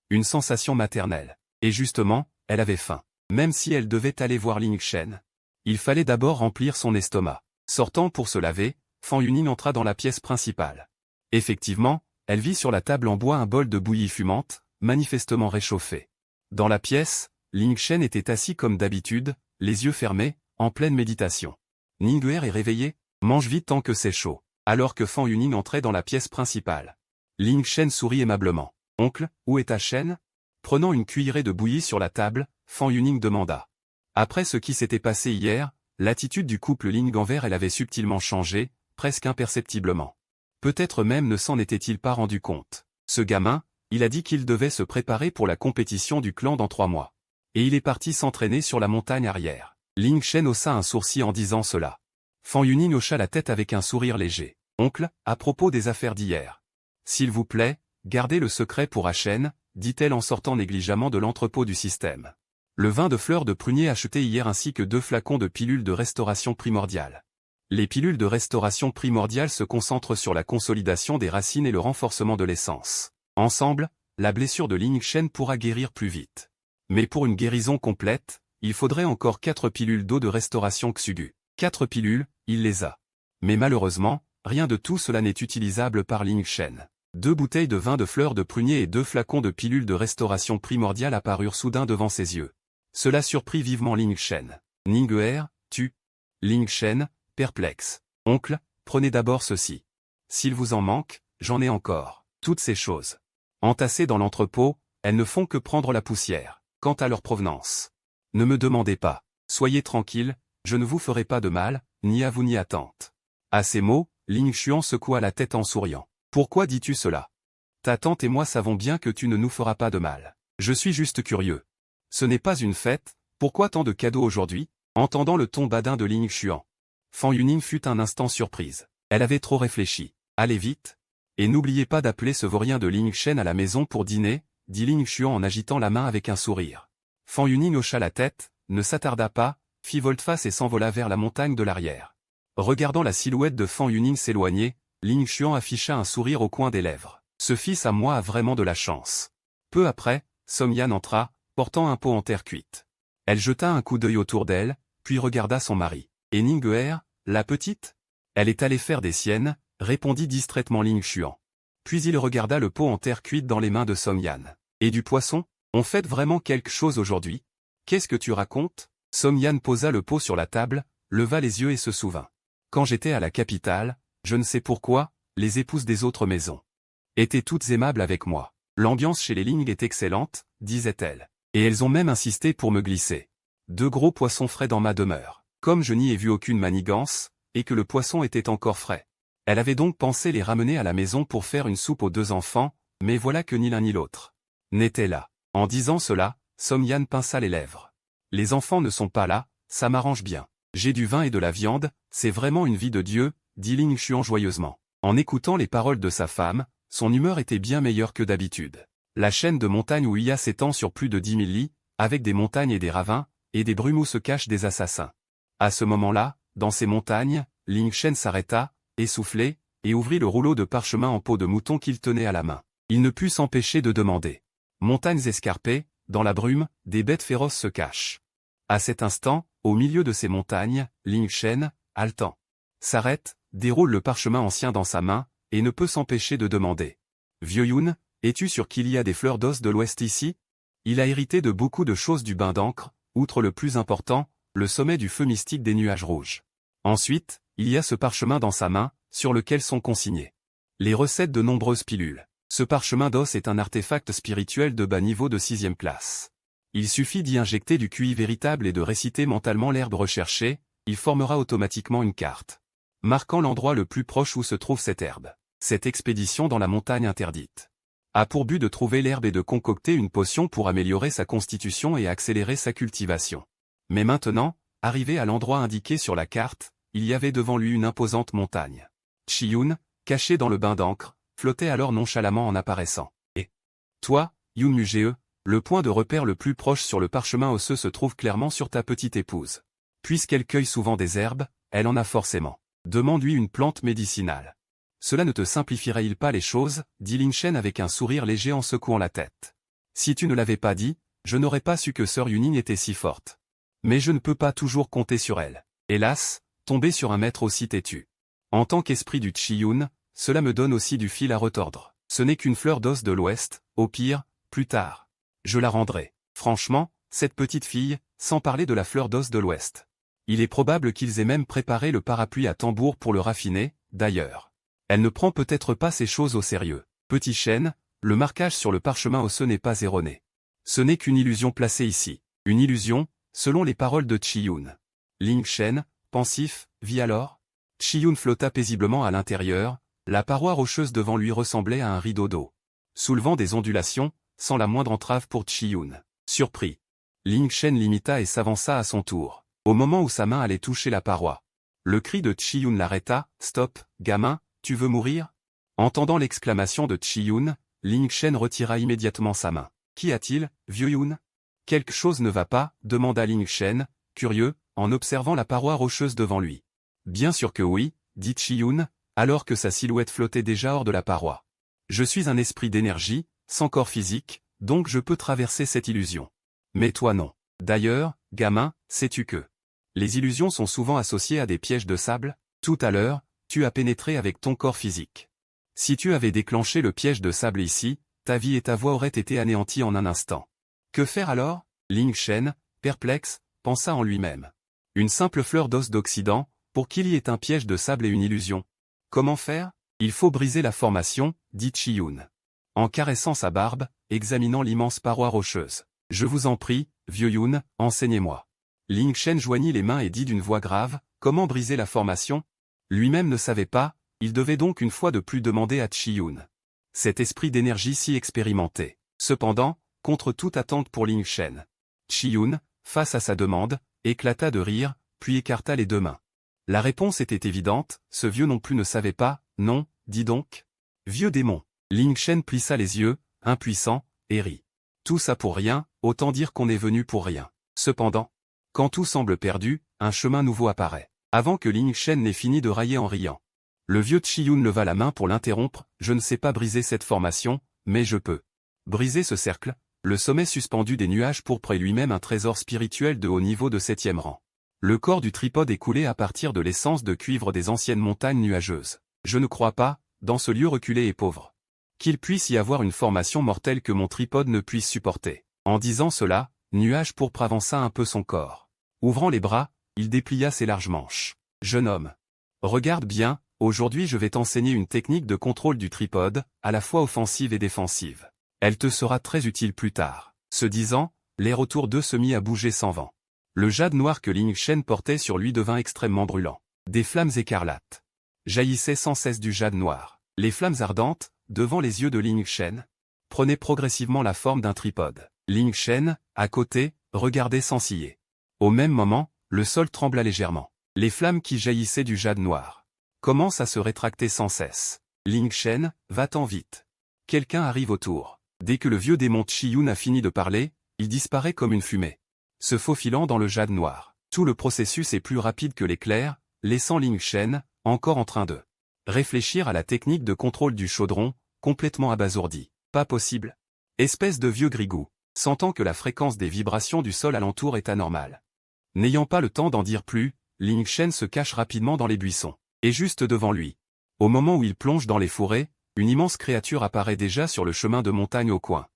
une sensation maternelle. Et justement, elle avait faim. Même si elle devait aller voir Ling Shen, il fallait d'abord remplir son estomac. Sortant pour se laver, Fan Yuning entra dans la pièce principale. Effectivement, elle vit sur la table en bois un bol de bouillie fumante, manifestement réchauffé. Dans la pièce, Ling Shen était assis comme d'habitude, les yeux fermés, en pleine méditation. Ningguer est réveillé, mange vite tant que c'est chaud. Alors que Fan Yuning entrait dans la pièce principale, Ling Shen sourit aimablement. Oncle, où est ta chaîne? Prenant une cuillerée de bouillie sur la table, Fan Yuning demanda. Après ce qui s'était passé hier, l'attitude du couple Ling envers elle avait subtilement changé, presque imperceptiblement. Peut-être même ne s'en était-il pas rendu compte. Ce gamin, il a dit qu'il devait se préparer pour la compétition du clan dans 3 mois. Et il est parti s'entraîner sur la montagne arrière. Ling Shen haussa un sourcil en disant cela. Fan Yuning hocha la tête avec un sourire léger. Oncle, à propos des affaires d'hier. S'il vous plaît, gardez le secret pour Achen, dit-elle en sortant négligemment de l'entrepôt du système. Le vin de fleurs de prunier acheté hier ainsi que 2 flacons de pilules de restauration primordiale. Les pilules de restauration primordiale se concentrent sur la consolidation des racines et le renforcement de l'essence. Ensemble, la blessure de Ling Shen pourra guérir plus vite. Mais pour une guérison complète, il faudrait encore 4 pilules d'eau de restauration Xugu. 4 pilules, il les a. Mais malheureusement, rien de tout cela n'est utilisable par Ling Shen. 2 bouteilles de vin de fleurs de prunier et 2 flacons de pilules de restauration primordiale apparurent soudain devant ses yeux. Cela surprit vivement Ling Shen. Ningguer, tu. Ling Shen, perplexe. Oncle, prenez d'abord ceci. S'il vous en manque, j'en ai encore. Toutes ces choses, entassées dans l'entrepôt, elles ne font que prendre la poussière. Quant à leur provenance, ne me demandez pas. Soyez tranquille, je ne vous ferai pas de mal, ni à vous ni à tante. À ces mots, Ling Xuan secoua la tête en souriant. Pourquoi dis-tu cela? Ta tante et moi savons bien que tu ne nous feras pas de mal. Je suis juste curieux. Ce n'est pas une fête, pourquoi tant de cadeaux aujourd'hui? Entendant le ton badin de Ling Xuan, Fan Yuning fut un instant surprise. Elle avait trop réfléchi. Allez vite. Et n'oubliez pas d'appeler ce vaurien de Ling Shen à la maison pour dîner, dit Ling Xuan en agitant la main avec un sourire. Fan Yuning hocha la tête, ne s'attarda pas, fit volte-face et s'envola vers la montagne de l'arrière. Regardant la silhouette de Fan Yuning s'éloigner, Ling Xuan afficha un sourire au coin des lèvres. Ce fils à moi a vraiment de la chance. Peu après, Song Yan entra, portant un pot en terre cuite. Elle jeta un coup d'œil autour d'elle, puis regarda son mari. Et Ningguer, la petite? Elle est allée faire des siennes, répondit distraitement Ling Xuan. Puis il regarda le pot en terre cuite dans les mains de Song Yan. Et du poisson? On fête vraiment quelque chose aujourd'hui? Qu'est-ce que tu racontes? Song Yan posa le pot sur la table, leva les yeux et se souvint. Quand j'étais à la capitale, je ne sais pourquoi, les épouses des autres maisons étaient toutes aimables avec moi. L'ambiance chez les Ling est excellente, disait-elle. Et elles ont même insisté pour me glisser 2 gros poissons frais dans ma demeure. Comme je n'y ai vu aucune manigance, et que le poisson était encore frais. Elle avait donc pensé les ramener à la maison pour faire une soupe aux 2 enfants, mais voilà que ni l'un ni l'autre n'était là. En disant cela, Song Yan pinça les lèvres. Les enfants ne sont pas là, ça m'arrange bien. J'ai du vin et de la viande, c'est vraiment une vie de Dieu, dit Ling Xuan joyeusement. En écoutant les paroles de sa femme, son humeur était bien meilleure que d'habitude. La chaîne de montagnes Ouya s'étend sur plus de 10 000 lits, avec des montagnes et des ravins, et des brumes où se cachent des assassins. À ce moment-là, dans ces montagnes, Ling Shen s'arrêta, essoufflé, et ouvrit le rouleau de parchemin en peau de mouton qu'il tenait à la main. Il ne put s'empêcher de demander. Montagnes escarpées, dans la brume, des bêtes féroces se cachent. À cet instant, au milieu de ces montagnes, Ling Shen, haletant, s'arrête, déroule le parchemin ancien dans sa main, et ne peut s'empêcher de demander. Vieux Yun, es-tu sûr qu'il y a des fleurs d'os de l'Ouest ici? Il a hérité de beaucoup de choses du bain d'encre, outre le plus important, le sommet du feu mystique des nuages rouges. Ensuite, il y a ce parchemin dans sa main, sur lequel sont consignées les recettes de nombreuses pilules. Ce parchemin d'os est un artefact spirituel de bas niveau de 6e classe. Il suffit d'y injecter du QI véritable et de réciter mentalement l'herbe recherchée, il formera automatiquement une carte, marquant l'endroit le plus proche où se trouve cette herbe. Cette expédition dans la montagne interdite a pour but de trouver l'herbe et de concocter une potion pour améliorer sa constitution et accélérer sa cultivation. Mais maintenant, arrivé à l'endroit indiqué sur la carte, il y avait devant lui une imposante montagne. Chi-Yun, caché dans le bain d'encre, flottait alors nonchalamment en apparaissant. Et toi, Yun Mugee, le point de repère le plus proche sur le parchemin osseux se trouve clairement sur ta petite épouse. Puisqu'elle cueille souvent des herbes, elle en a forcément. Demande-lui une plante médicinale. Cela ne te simplifierait-il pas les choses, dit Ling Shen avec un sourire léger en secouant la tête. Si tu ne l'avais pas dit, je n'aurais pas su que Sœur Yuning était si forte. Mais je ne peux pas toujours compter sur elle. Hélas, tomber sur un maître aussi têtu. En tant qu'esprit du Chi-Yun, cela me donne aussi du fil à retordre. Ce n'est qu'une fleur d'os de l'Ouest, au pire, plus tard. Je la rendrai. Franchement, cette petite fille, sans parler de la fleur d'os de l'Ouest. Il est probable qu'ils aient même préparé le parapluie à tambour pour le raffiner, d'ailleurs. Elle ne prend peut-être pas ces choses au sérieux. Petit chêne, le marquage sur le parchemin osseux n'est pas erroné. Ce n'est qu'une illusion placée ici. Une illusion, selon les paroles de Chi-Yun. Ling Shen, pensif, vit alors. Chi-Yun flotta paisiblement à l'intérieur, la paroi rocheuse devant lui ressemblait à un rideau d'eau, soulevant des ondulations, sans la moindre entrave pour Chi-Yun. Surpris, Ling Shen l'imita et s'avança à son tour. Au moment où sa main allait toucher la paroi, le cri de Chi-Yun l'arrêta. « Stop, gamin, tu veux mourir ?» Entendant l'exclamation de Chi-Yun, Ling Shen retira immédiatement sa main. « Qu'y a-t-il, vieux Yun ?» « Quelque chose ne va pas, demanda Ling Shen, curieux, en observant la paroi rocheuse devant lui. « Bien sûr que oui, dit Chi-Yun, alors que sa silhouette flottait déjà hors de la paroi. Je suis un esprit d'énergie, sans corps physique, donc je peux traverser cette illusion. Mais toi non. D'ailleurs, gamin, sais-tu que les illusions sont souvent associées à des pièges de sable? Tout à l'heure, tu as pénétré avec ton corps physique. Si tu avais déclenché le piège de sable ici, ta vie et ta voix auraient été anéanties en un instant. Que faire alors? Ling Shen, perplexe, pensa en lui-même. Une simple fleur d'os d'Occident, pour qu'il y ait un piège de sable et une illusion. Comment faire? Il faut briser la formation, dit Chi-Yun, en caressant sa barbe, examinant l'immense paroi rocheuse. Je vous en prie, vieux Yun, enseignez-moi. Ling Shen joignit les mains et dit d'une voix grave, comment briser la formation? Lui-même ne savait pas, il devait donc une fois de plus demander à Chi-Yun. Cet esprit d'énergie si expérimenté. Cependant, contre toute attente pour Ling Shen, Chi-Yun, face à sa demande, éclata de rire, puis écarta les deux mains. La réponse était évidente, ce vieux non plus ne savait pas. Non, dis donc. Vieux démon. Ling Shen plissa les yeux, impuissant, et rit. Tout ça pour rien, autant dire qu'on est venu pour rien. Cependant, quand tout semble perdu, un chemin nouveau apparaît. Avant que Ling Shen n'ait fini de railler en riant, le vieux Chi-Yun leva la main pour l'interrompre. Je ne sais pas briser cette formation, mais je peux briser ce cercle, le sommet suspendu des nuages pourpres est lui-même un trésor spirituel de haut niveau de 7e rang. Le corps du tripode est coulé à partir de l'essence de cuivre des anciennes montagnes nuageuses. Je ne crois pas, dans ce lieu reculé et pauvre, qu'il puisse y avoir une formation mortelle que mon tripode ne puisse supporter. En disant cela, Nuage pourpre avança un peu son corps. Ouvrant les bras, il déplia ses larges manches. Jeune homme, regarde bien, aujourd'hui je vais t'enseigner une technique de contrôle du tripode, à la fois offensive et défensive. Elle te sera très utile plus tard. Ce disant, l'air autour d'eux se mit à bouger sans vent. Le jade noir que Ling Shen portait sur lui devint extrêmement brûlant. Des flammes écarlates jaillissaient sans cesse du jade noir. Les flammes ardentes, devant les yeux de Ling Shen, prenaient progressivement la forme d'un tripode. Ling Shen, à côté, regardait sans ciller. Au même moment, le sol trembla légèrement. Les flammes qui jaillissaient du jade noir commencent à se rétracter sans cesse. Ling Shen, va-t'en vite. Quelqu'un arrive autour. Dès que le vieux démon Chiyun a fini de parler, il disparaît comme une fumée, se faufilant dans le jade noir. Tout le processus est plus rapide que l'éclair, laissant Ling Shen, encore en train de réfléchir à la technique de contrôle du chaudron, complètement abasourdi. Pas possible. Espèce de vieux grigou, sentant que la fréquence des vibrations du sol alentour est anormale. N'ayant pas le temps d'en dire plus, Ling Shen se cache rapidement dans les buissons. Et juste devant lui, au moment où il plonge dans les fourrés, une immense créature apparaît déjà sur le chemin de montagne au coin,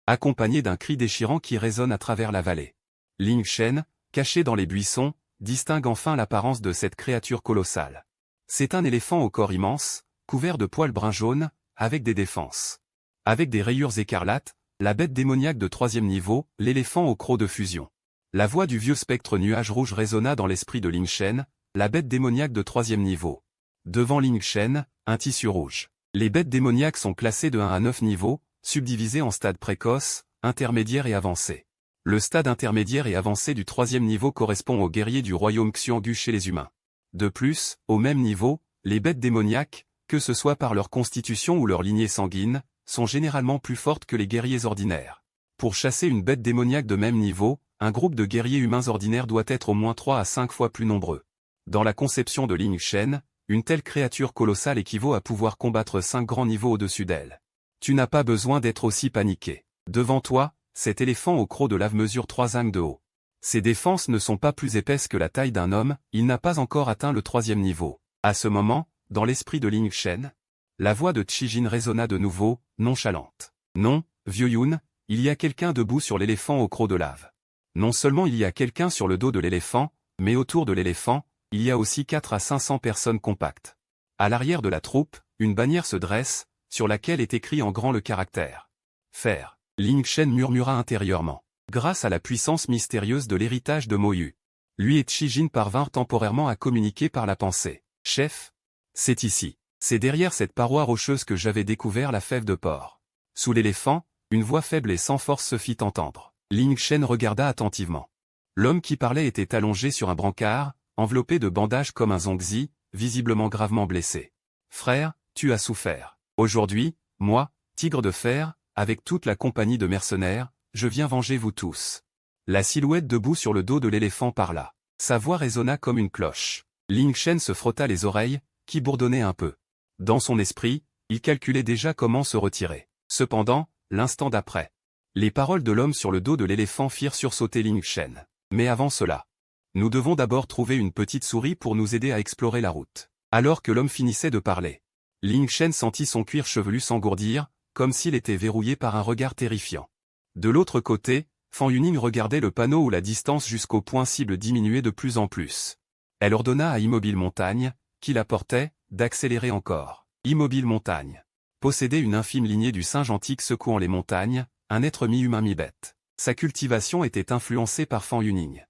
accompagné d'un cri déchirant qui résonne à travers la vallée. Ling Shen, caché dans les buissons, distingue enfin l'apparence de cette créature colossale. C'est un éléphant au corps immense, couvert de poils bruns jaunes, avec des défenses. Avec des rayures écarlates, la bête démoniaque de 3e niveau, l'éléphant au croc de fusion. La voix du vieux spectre nuage rouge résonna dans l'esprit de Ling Shen, la bête démoniaque de 3e niveau. Devant Ling Shen, un tissu rouge. Les bêtes démoniaques sont classées de 1 à 9 niveaux, subdivisées en stades précoces, intermédiaires et avancés. Le stade intermédiaire et avancé du 3e niveau correspond aux guerriers du royaume Xianggu chez les humains. De plus, au même niveau, les bêtes démoniaques, que ce soit par leur constitution ou leur lignée sanguine, sont généralement plus fortes que les guerriers ordinaires. Pour chasser une bête démoniaque de même niveau, un groupe de guerriers humains ordinaires doit être au moins 3 à 5 fois plus nombreux. Dans la conception de Ling Shen, une telle créature colossale équivaut à pouvoir combattre 5 grands niveaux au-dessus d'elle. Tu n'as pas besoin d'être aussi paniqué. Devant toi, cet éléphant au croc de lave mesure 3 angles de haut. Ses défenses ne sont pas plus épaisses que la taille d'un homme, il n'a pas encore atteint le 3e niveau. À ce moment, dans l'esprit de Ling Shen, la voix de Chijin résonna de nouveau, nonchalante. Non, vieux Yun, il y a quelqu'un debout sur l'éléphant au croc de lave. Non seulement il y a quelqu'un sur le dos de l'éléphant, mais autour de l'éléphant, il y a aussi 4 à 500 personnes compactes. À l'arrière de la troupe, une bannière se dresse, sur laquelle est écrit en grand le caractère « Fer ». Ling Shen murmura intérieurement. Grâce à la puissance mystérieuse de l'héritage de Moyu, lui et Chijin parvinrent temporairement à communiquer par la pensée. « Chef, c'est ici. C'est derrière cette paroi rocheuse que j'avais découvert la fève de porc. » Sous l'éléphant, une voix faible et sans force se fit entendre. Ling Shen regarda attentivement. L'homme qui parlait était allongé sur un brancard, enveloppé de bandages comme un zongzi, visiblement gravement blessé. « Frère, tu as souffert. Aujourd'hui, moi, Tigre de Fer, avec toute la compagnie de mercenaires, je viens venger vous tous. » La silhouette debout sur le dos de l'éléphant parla. Sa voix résonna comme une cloche. Ling Shen se frotta les oreilles, qui bourdonnaient un peu. Dans son esprit, il calculait déjà comment se retirer. Cependant, l'instant d'après, les paroles de l'homme sur le dos de l'éléphant firent sursauter Ling Shen. Mais avant cela, nous devons d'abord trouver une petite souris pour nous aider à explorer la route. Alors que l'homme finissait de parler, Ling Shen sentit son cuir chevelu s'engourdir, comme s'il était verrouillé par un regard terrifiant. De l'autre côté, Fan Yuning regardait le panneau où la distance jusqu'au point cible diminuait de plus en plus. Elle ordonna à Immobile Montagne, qui la portait, d'accélérer encore. Immobile Montagne possédait une infime lignée du singe antique secouant les montagnes, un être mi-humain mi-bête. Sa cultivation était influencée par Fan Yuning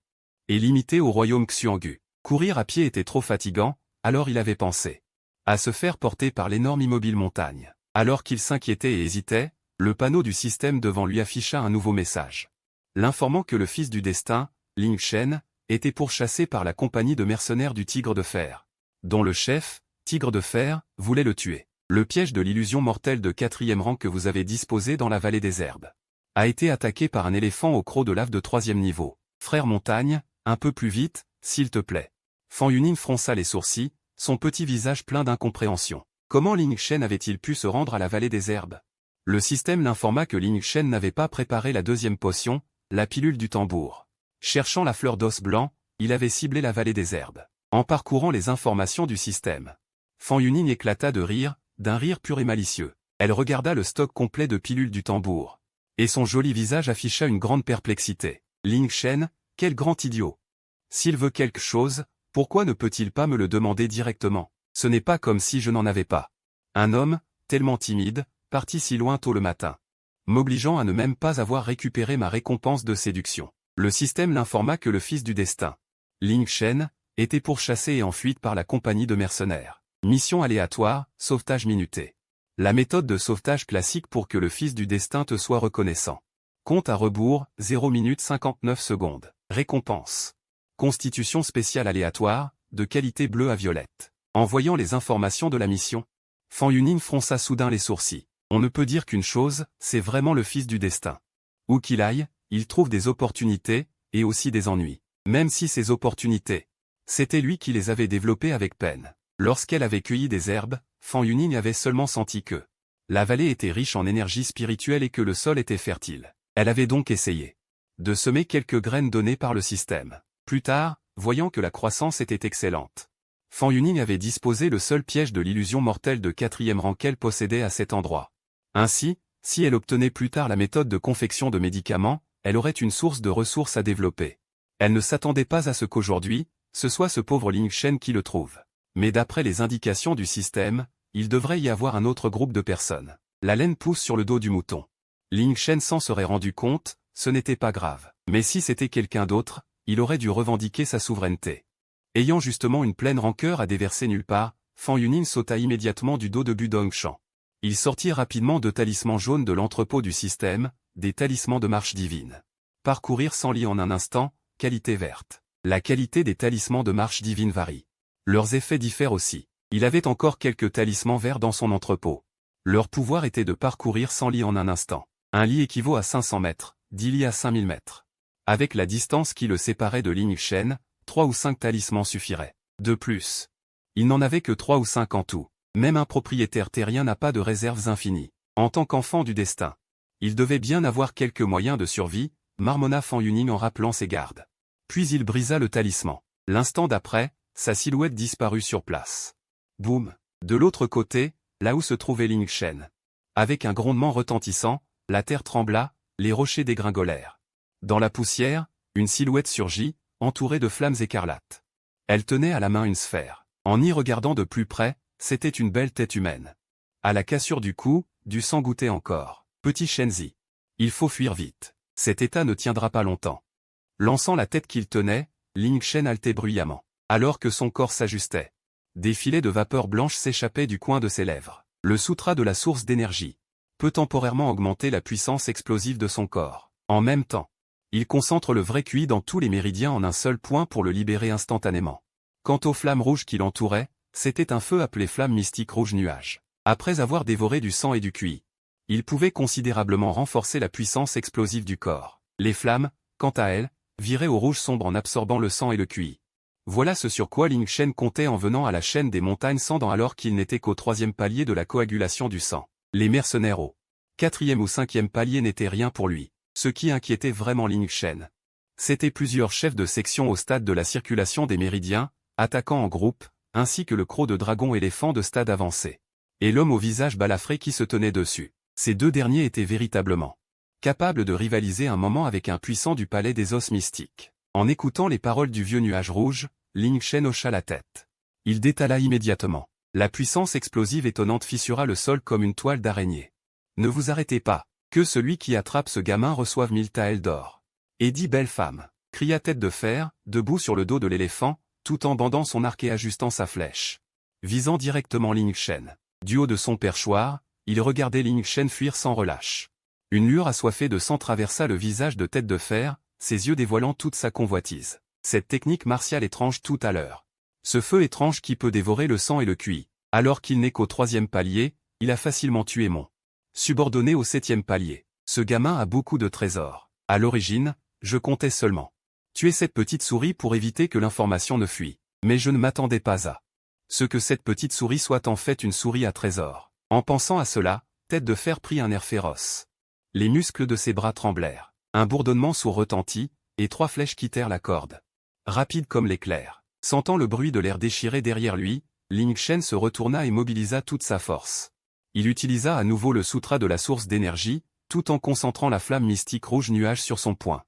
et limitée au royaume Xianggu. Courir à pied était trop fatigant, alors il avait pensé à se faire porter par l'énorme Immobile Montagne. Alors qu'il s'inquiétait et hésitait, le panneau du système devant lui afficha un nouveau message, l'informant que le fils du destin, Ling Shen, était pourchassé par la compagnie de mercenaires du Tigre de Fer, dont le chef, Tigre de Fer, voulait le tuer. Le piège de l'illusion mortelle de 4e rang que vous avez disposé dans la vallée des herbes a été attaqué par un éléphant au croc de lave de 3e niveau. Frère Montagne, un peu plus vite, s'il te plaît. Fan Yuning fronça les sourcils, son petit visage plein d'incompréhension. Comment Ling Shen avait-il pu se rendre à la vallée des herbes? Le système l'informa que Ling Shen n'avait pas préparé la 2e potion, la pilule du tambour. Cherchant la fleur d'os blanc, il avait ciblé la vallée des herbes. En parcourant les informations du système, Fan Yuning éclata de rire, d'un rire pur et malicieux. Elle regarda le stock complet de pilules du tambour. Et son joli visage afficha une grande perplexité. Ling Shen, quel grand idiot. S'il veut quelque chose, pourquoi ne peut-il pas me le demander directement? Ce n'est pas comme si je n'en avais pas. Un homme, tellement timide, parti si loin tôt le matin, m'obligeant à ne même pas avoir récupéré ma récompense de séduction. Le système l'informa que le fils du destin, Ling Shen, était pourchassé et en fuite par la compagnie de mercenaires. Mission aléatoire, sauvetage minuté. La méthode de sauvetage classique pour que le fils du destin te soit reconnaissant. Compte à rebours, 0 minute 59 secondes. Récompense. Constitution spéciale aléatoire, de qualité bleue à violette. En voyant les informations de la mission, Fan Yuning fronça soudain les sourcils. On ne peut dire qu'une chose, c'est vraiment le fils du destin. Où qu'il aille, il trouve des opportunités, et aussi des ennuis. Même si ces opportunités, c'était lui qui les avait développées avec peine. Lorsqu'elle avait cueilli des herbes, Fan Yuning avait seulement senti que la vallée était riche en énergie spirituelle et que le sol était fertile. Elle avait donc essayé de semer quelques graines données par le système. Plus tard, voyant que la croissance était excellente, Fan Yuning avait disposé le seul piège de l'illusion mortelle de 4e rang qu'elle possédait à cet endroit. Ainsi, si elle obtenait plus tard la méthode de confection de médicaments, elle aurait une source de ressources à développer. Elle ne s'attendait pas à ce qu'aujourd'hui, ce soit ce pauvre Ling Shen qui le trouve. Mais d'après les indications du système, il devrait y avoir un autre groupe de personnes. La laine pousse sur le dos du mouton. Ling Shen s'en serait rendu compte, ce n'était pas grave. Mais si c'était quelqu'un d'autre, il aurait dû revendiquer sa souveraineté. Ayant justement une pleine rancœur à déverser nulle part, Fan Yuning sauta immédiatement du dos de Budong Shan. Il sortit rapidement 2 talismans jaunes de l'entrepôt du système, des talismans de marche divine. Parcourir 100 lits en un instant, qualité verte. La qualité des talismans de marche divine varie. Leurs effets diffèrent aussi. Il avait encore quelques talismans verts dans son entrepôt. Leur pouvoir était de parcourir 100 lits en un instant. Un lit équivaut à 500 mètres, 10 lits à 5000 mètres. Avec la distance qui le séparait de Ling Shen, 3 ou 5 talismans suffiraient. De plus, il n'en avait que 3 ou 5 en tout. Même un propriétaire terrien n'a pas de réserves infinies. En tant qu'enfant du destin, il devait bien avoir quelques moyens de survie, marmonna Fan Yuning en rappelant ses gardes. Puis il brisa le talisman. L'instant d'après, sa silhouette disparut sur place. Boum! De l'autre côté, là où se trouvait Ling Shen. Avec un grondement retentissant, la terre trembla, les rochers dégringolèrent. Dans la poussière, une silhouette surgit, entourée de flammes écarlates. Elle tenait à la main une sphère. En y regardant de plus près, c'était une belle tête humaine. À la cassure du cou, du sang goûtait encore. Petit Shenzi. Il faut fuir vite. Cet état ne tiendra pas longtemps. Lançant la tête qu'il tenait, Ling Shen haletait bruyamment. Alors que son corps s'ajustait, des filets de vapeur blanche s'échappaient du coin de ses lèvres. Le sutra de la source d'énergie peut temporairement augmenter la puissance explosive de son corps. En même temps, il concentre le vrai QI dans tous les méridiens en un seul point pour le libérer instantanément. Quant aux flammes rouges qui l'entouraient, c'était un feu appelé flamme mystique rouge nuage. Après avoir dévoré du sang et du QI, il pouvait considérablement renforcer la puissance explosive du corps. Les flammes, quant à elles, viraient au rouge sombre en absorbant le sang et le QI. Voilà ce sur quoi Ling Shen comptait en venant à la chaîne des montagnes sans dents alors qu'il n'était qu'au 3e palier de la coagulation du sang. Les mercenaires au 4e ou 5e palier n'étaient rien pour lui. Ce qui inquiétait vraiment Ling Shen, c'étaient plusieurs chefs de section au stade de la circulation des méridiens, attaquant en groupe, ainsi que le croc de dragon éléphant de stade avancé. Et l'homme au visage balafré qui se tenait dessus. Ces 2 derniers étaient véritablement capables de rivaliser un moment avec un puissant du palais des os mystiques. En écoutant les paroles du vieux nuage rouge, Ling Shen hocha la tête. Il détala immédiatement. La puissance explosive étonnante fissura le sol comme une toile d'araignée. Ne vous arrêtez pas, que celui qui attrape ce gamin reçoive 1000 taels d'or. Et dit belle femme, cria Tête de Fer, debout sur le dos de l'éléphant, tout en bandant son arc et ajustant sa flèche. Visant directement Ling Shen. Du haut de son perchoir, il regardait Ling Shen fuir sans relâche. Une lueur assoiffée de sang traversa le visage de Tête de Fer, ses yeux dévoilant toute sa convoitise. Cette technique martiale étrange tout à l'heure. Ce feu étrange qui peut dévorer le sang et le QI. Alors qu'il n'est qu'au 3e palier, il a facilement tué mon subordonné au 7e palier. Ce gamin a beaucoup de trésors. À l'origine, je comptais seulement tuer cette petite souris pour éviter que l'information ne fuit. Mais je ne m'attendais pas à ce que cette petite souris soit en fait une souris à trésor. En pensant à cela, Tête de Fer prit un air féroce. Les muscles de ses bras tremblèrent. Un bourdonnement sourd retentit, et 3 flèches quittèrent la corde. Rapide comme l'éclair. Sentant le bruit de l'air déchiré derrière lui, Ling Shen se retourna et mobilisa toute sa force. Il utilisa à nouveau le sutra de la source d'énergie, tout en concentrant la flamme mystique rouge nuage sur son poing.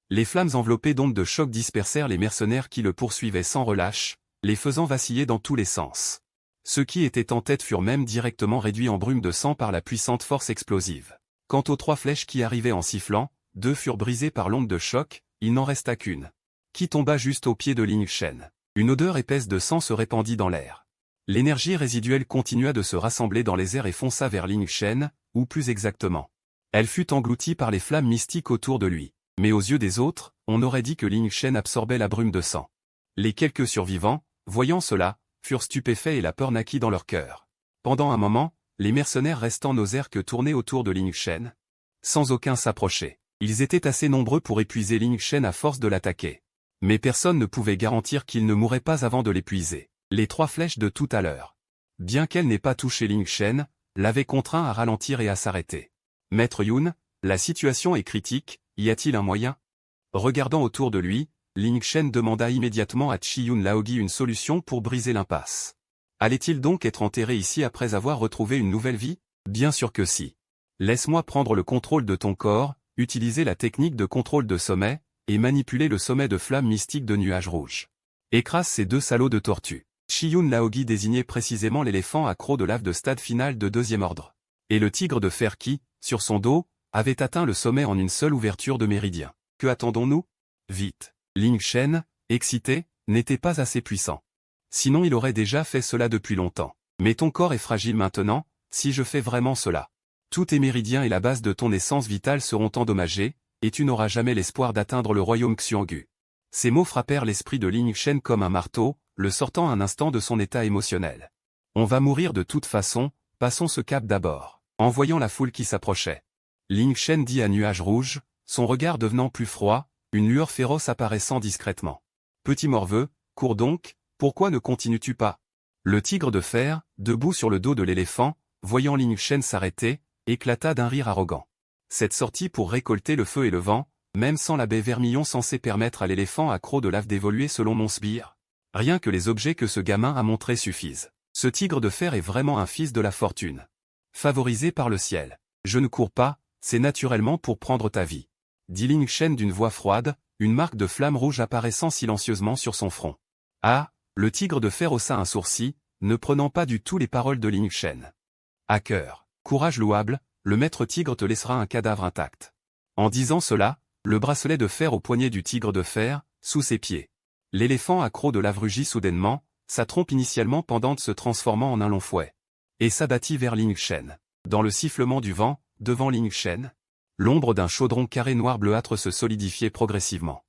Les flammes enveloppées d'ondes de choc dispersèrent les mercenaires qui le poursuivaient sans relâche, les faisant vaciller dans tous les sens. Ceux qui étaient en tête furent même directement réduits en brume de sang par la puissante force explosive. Quant aux 3 flèches qui arrivaient en sifflant, 2 furent brisées par l'onde de choc, il n'en resta qu'une, qui tomba juste au pied de Ling Shen. Une odeur épaisse de sang se répandit dans l'air. L'énergie résiduelle continua de se rassembler dans les airs et fonça vers Ling Shen, ou plus exactement, elle fut engloutie par les flammes mystiques autour de lui. Mais aux yeux des autres, on aurait dit que Ling Shen absorbait la brume de sang. Les quelques survivants, voyant cela, furent stupéfaits et la peur naquit dans leur cœur. Pendant un moment, les mercenaires restants n'osèrent que tourner autour de Ling Shen, sans aucun s'approcher. Ils étaient assez nombreux pour épuiser Ling Shen à force de l'attaquer. Mais personne ne pouvait garantir qu'il ne mourrait pas avant de l'épuiser. Les 3 flèches de tout à l'heure, bien qu'elle n'ait pas touché Ling Shen, l'avaient contraint à ralentir et à s'arrêter. Maître Yun, la situation est critique, y a-t-il un moyen? Regardant autour de lui, Ling Shen demanda immédiatement à Chi-Yun Laogi une solution pour briser l'impasse. Allait-il donc être enterré ici après avoir retrouvé une nouvelle vie? Bien sûr que si. Laisse-moi prendre le contrôle de ton corps, utiliser la technique de contrôle de sommet, et manipuler le sommet de flamme mystique de nuages rouges. Écrase ces 2 salauds de tortue. Chi-Yun Laogi désignait précisément l'éléphant à croc de lave de stade final de 2e ordre. Et le tigre de fer qui, sur son dos, avait atteint le sommet en une seule ouverture de méridien. Que attendons-nous? Vite. Ling Shen, excité, n'était pas assez puissant. Sinon il aurait déjà fait cela depuis longtemps. Mais ton corps est fragile maintenant, si je fais vraiment cela. Tous tes méridiens et la base de ton essence vitale seront endommagés, et tu n'auras jamais l'espoir d'atteindre le royaume Xionggu. Ces mots frappèrent l'esprit de Ling Shen comme un marteau, le sortant un instant de son état émotionnel. On va mourir de toute façon, passons ce cap d'abord. En voyant la foule qui s'approchait, Ling Shen dit à Nuage Rouge, son regard devenant plus froid, une lueur féroce apparaissant discrètement. Petit morveux, cours donc, pourquoi ne continues-tu pas? Le tigre de fer, debout sur le dos de l'éléphant, voyant Ling Shen s'arrêter, éclata d'un rire arrogant. Cette sortie pour récolter le feu et le vent, même sans la baie vermillon censée permettre à l'éléphant à croc de lave d'évoluer selon mon sbire. Rien que les objets que ce gamin a montrés suffisent. Ce tigre de fer est vraiment un fils de la fortune. Favorisé par le ciel. Je ne cours pas, c'est naturellement pour prendre ta vie. Dit Ling Shen d'une voix froide, une marque de flamme rouge apparaissant silencieusement sur son front. Ah, le tigre de fer haussa un sourcil, ne prenant pas du tout les paroles de Ling Shen. À cœur, courage louable, le maître tigre te laissera un cadavre intact. En disant cela, le bracelet de fer au poignet du tigre de fer, sous ses pieds. L'éléphant à croc de lave rugit soudainement, sa trompe initialement pendante se transformant en un long fouet. Et s'abattit vers Ling Shen. Dans le sifflement du vent, devant Ling Shen, l'ombre d'un chaudron carré noir bleuâtre se solidifiait progressivement.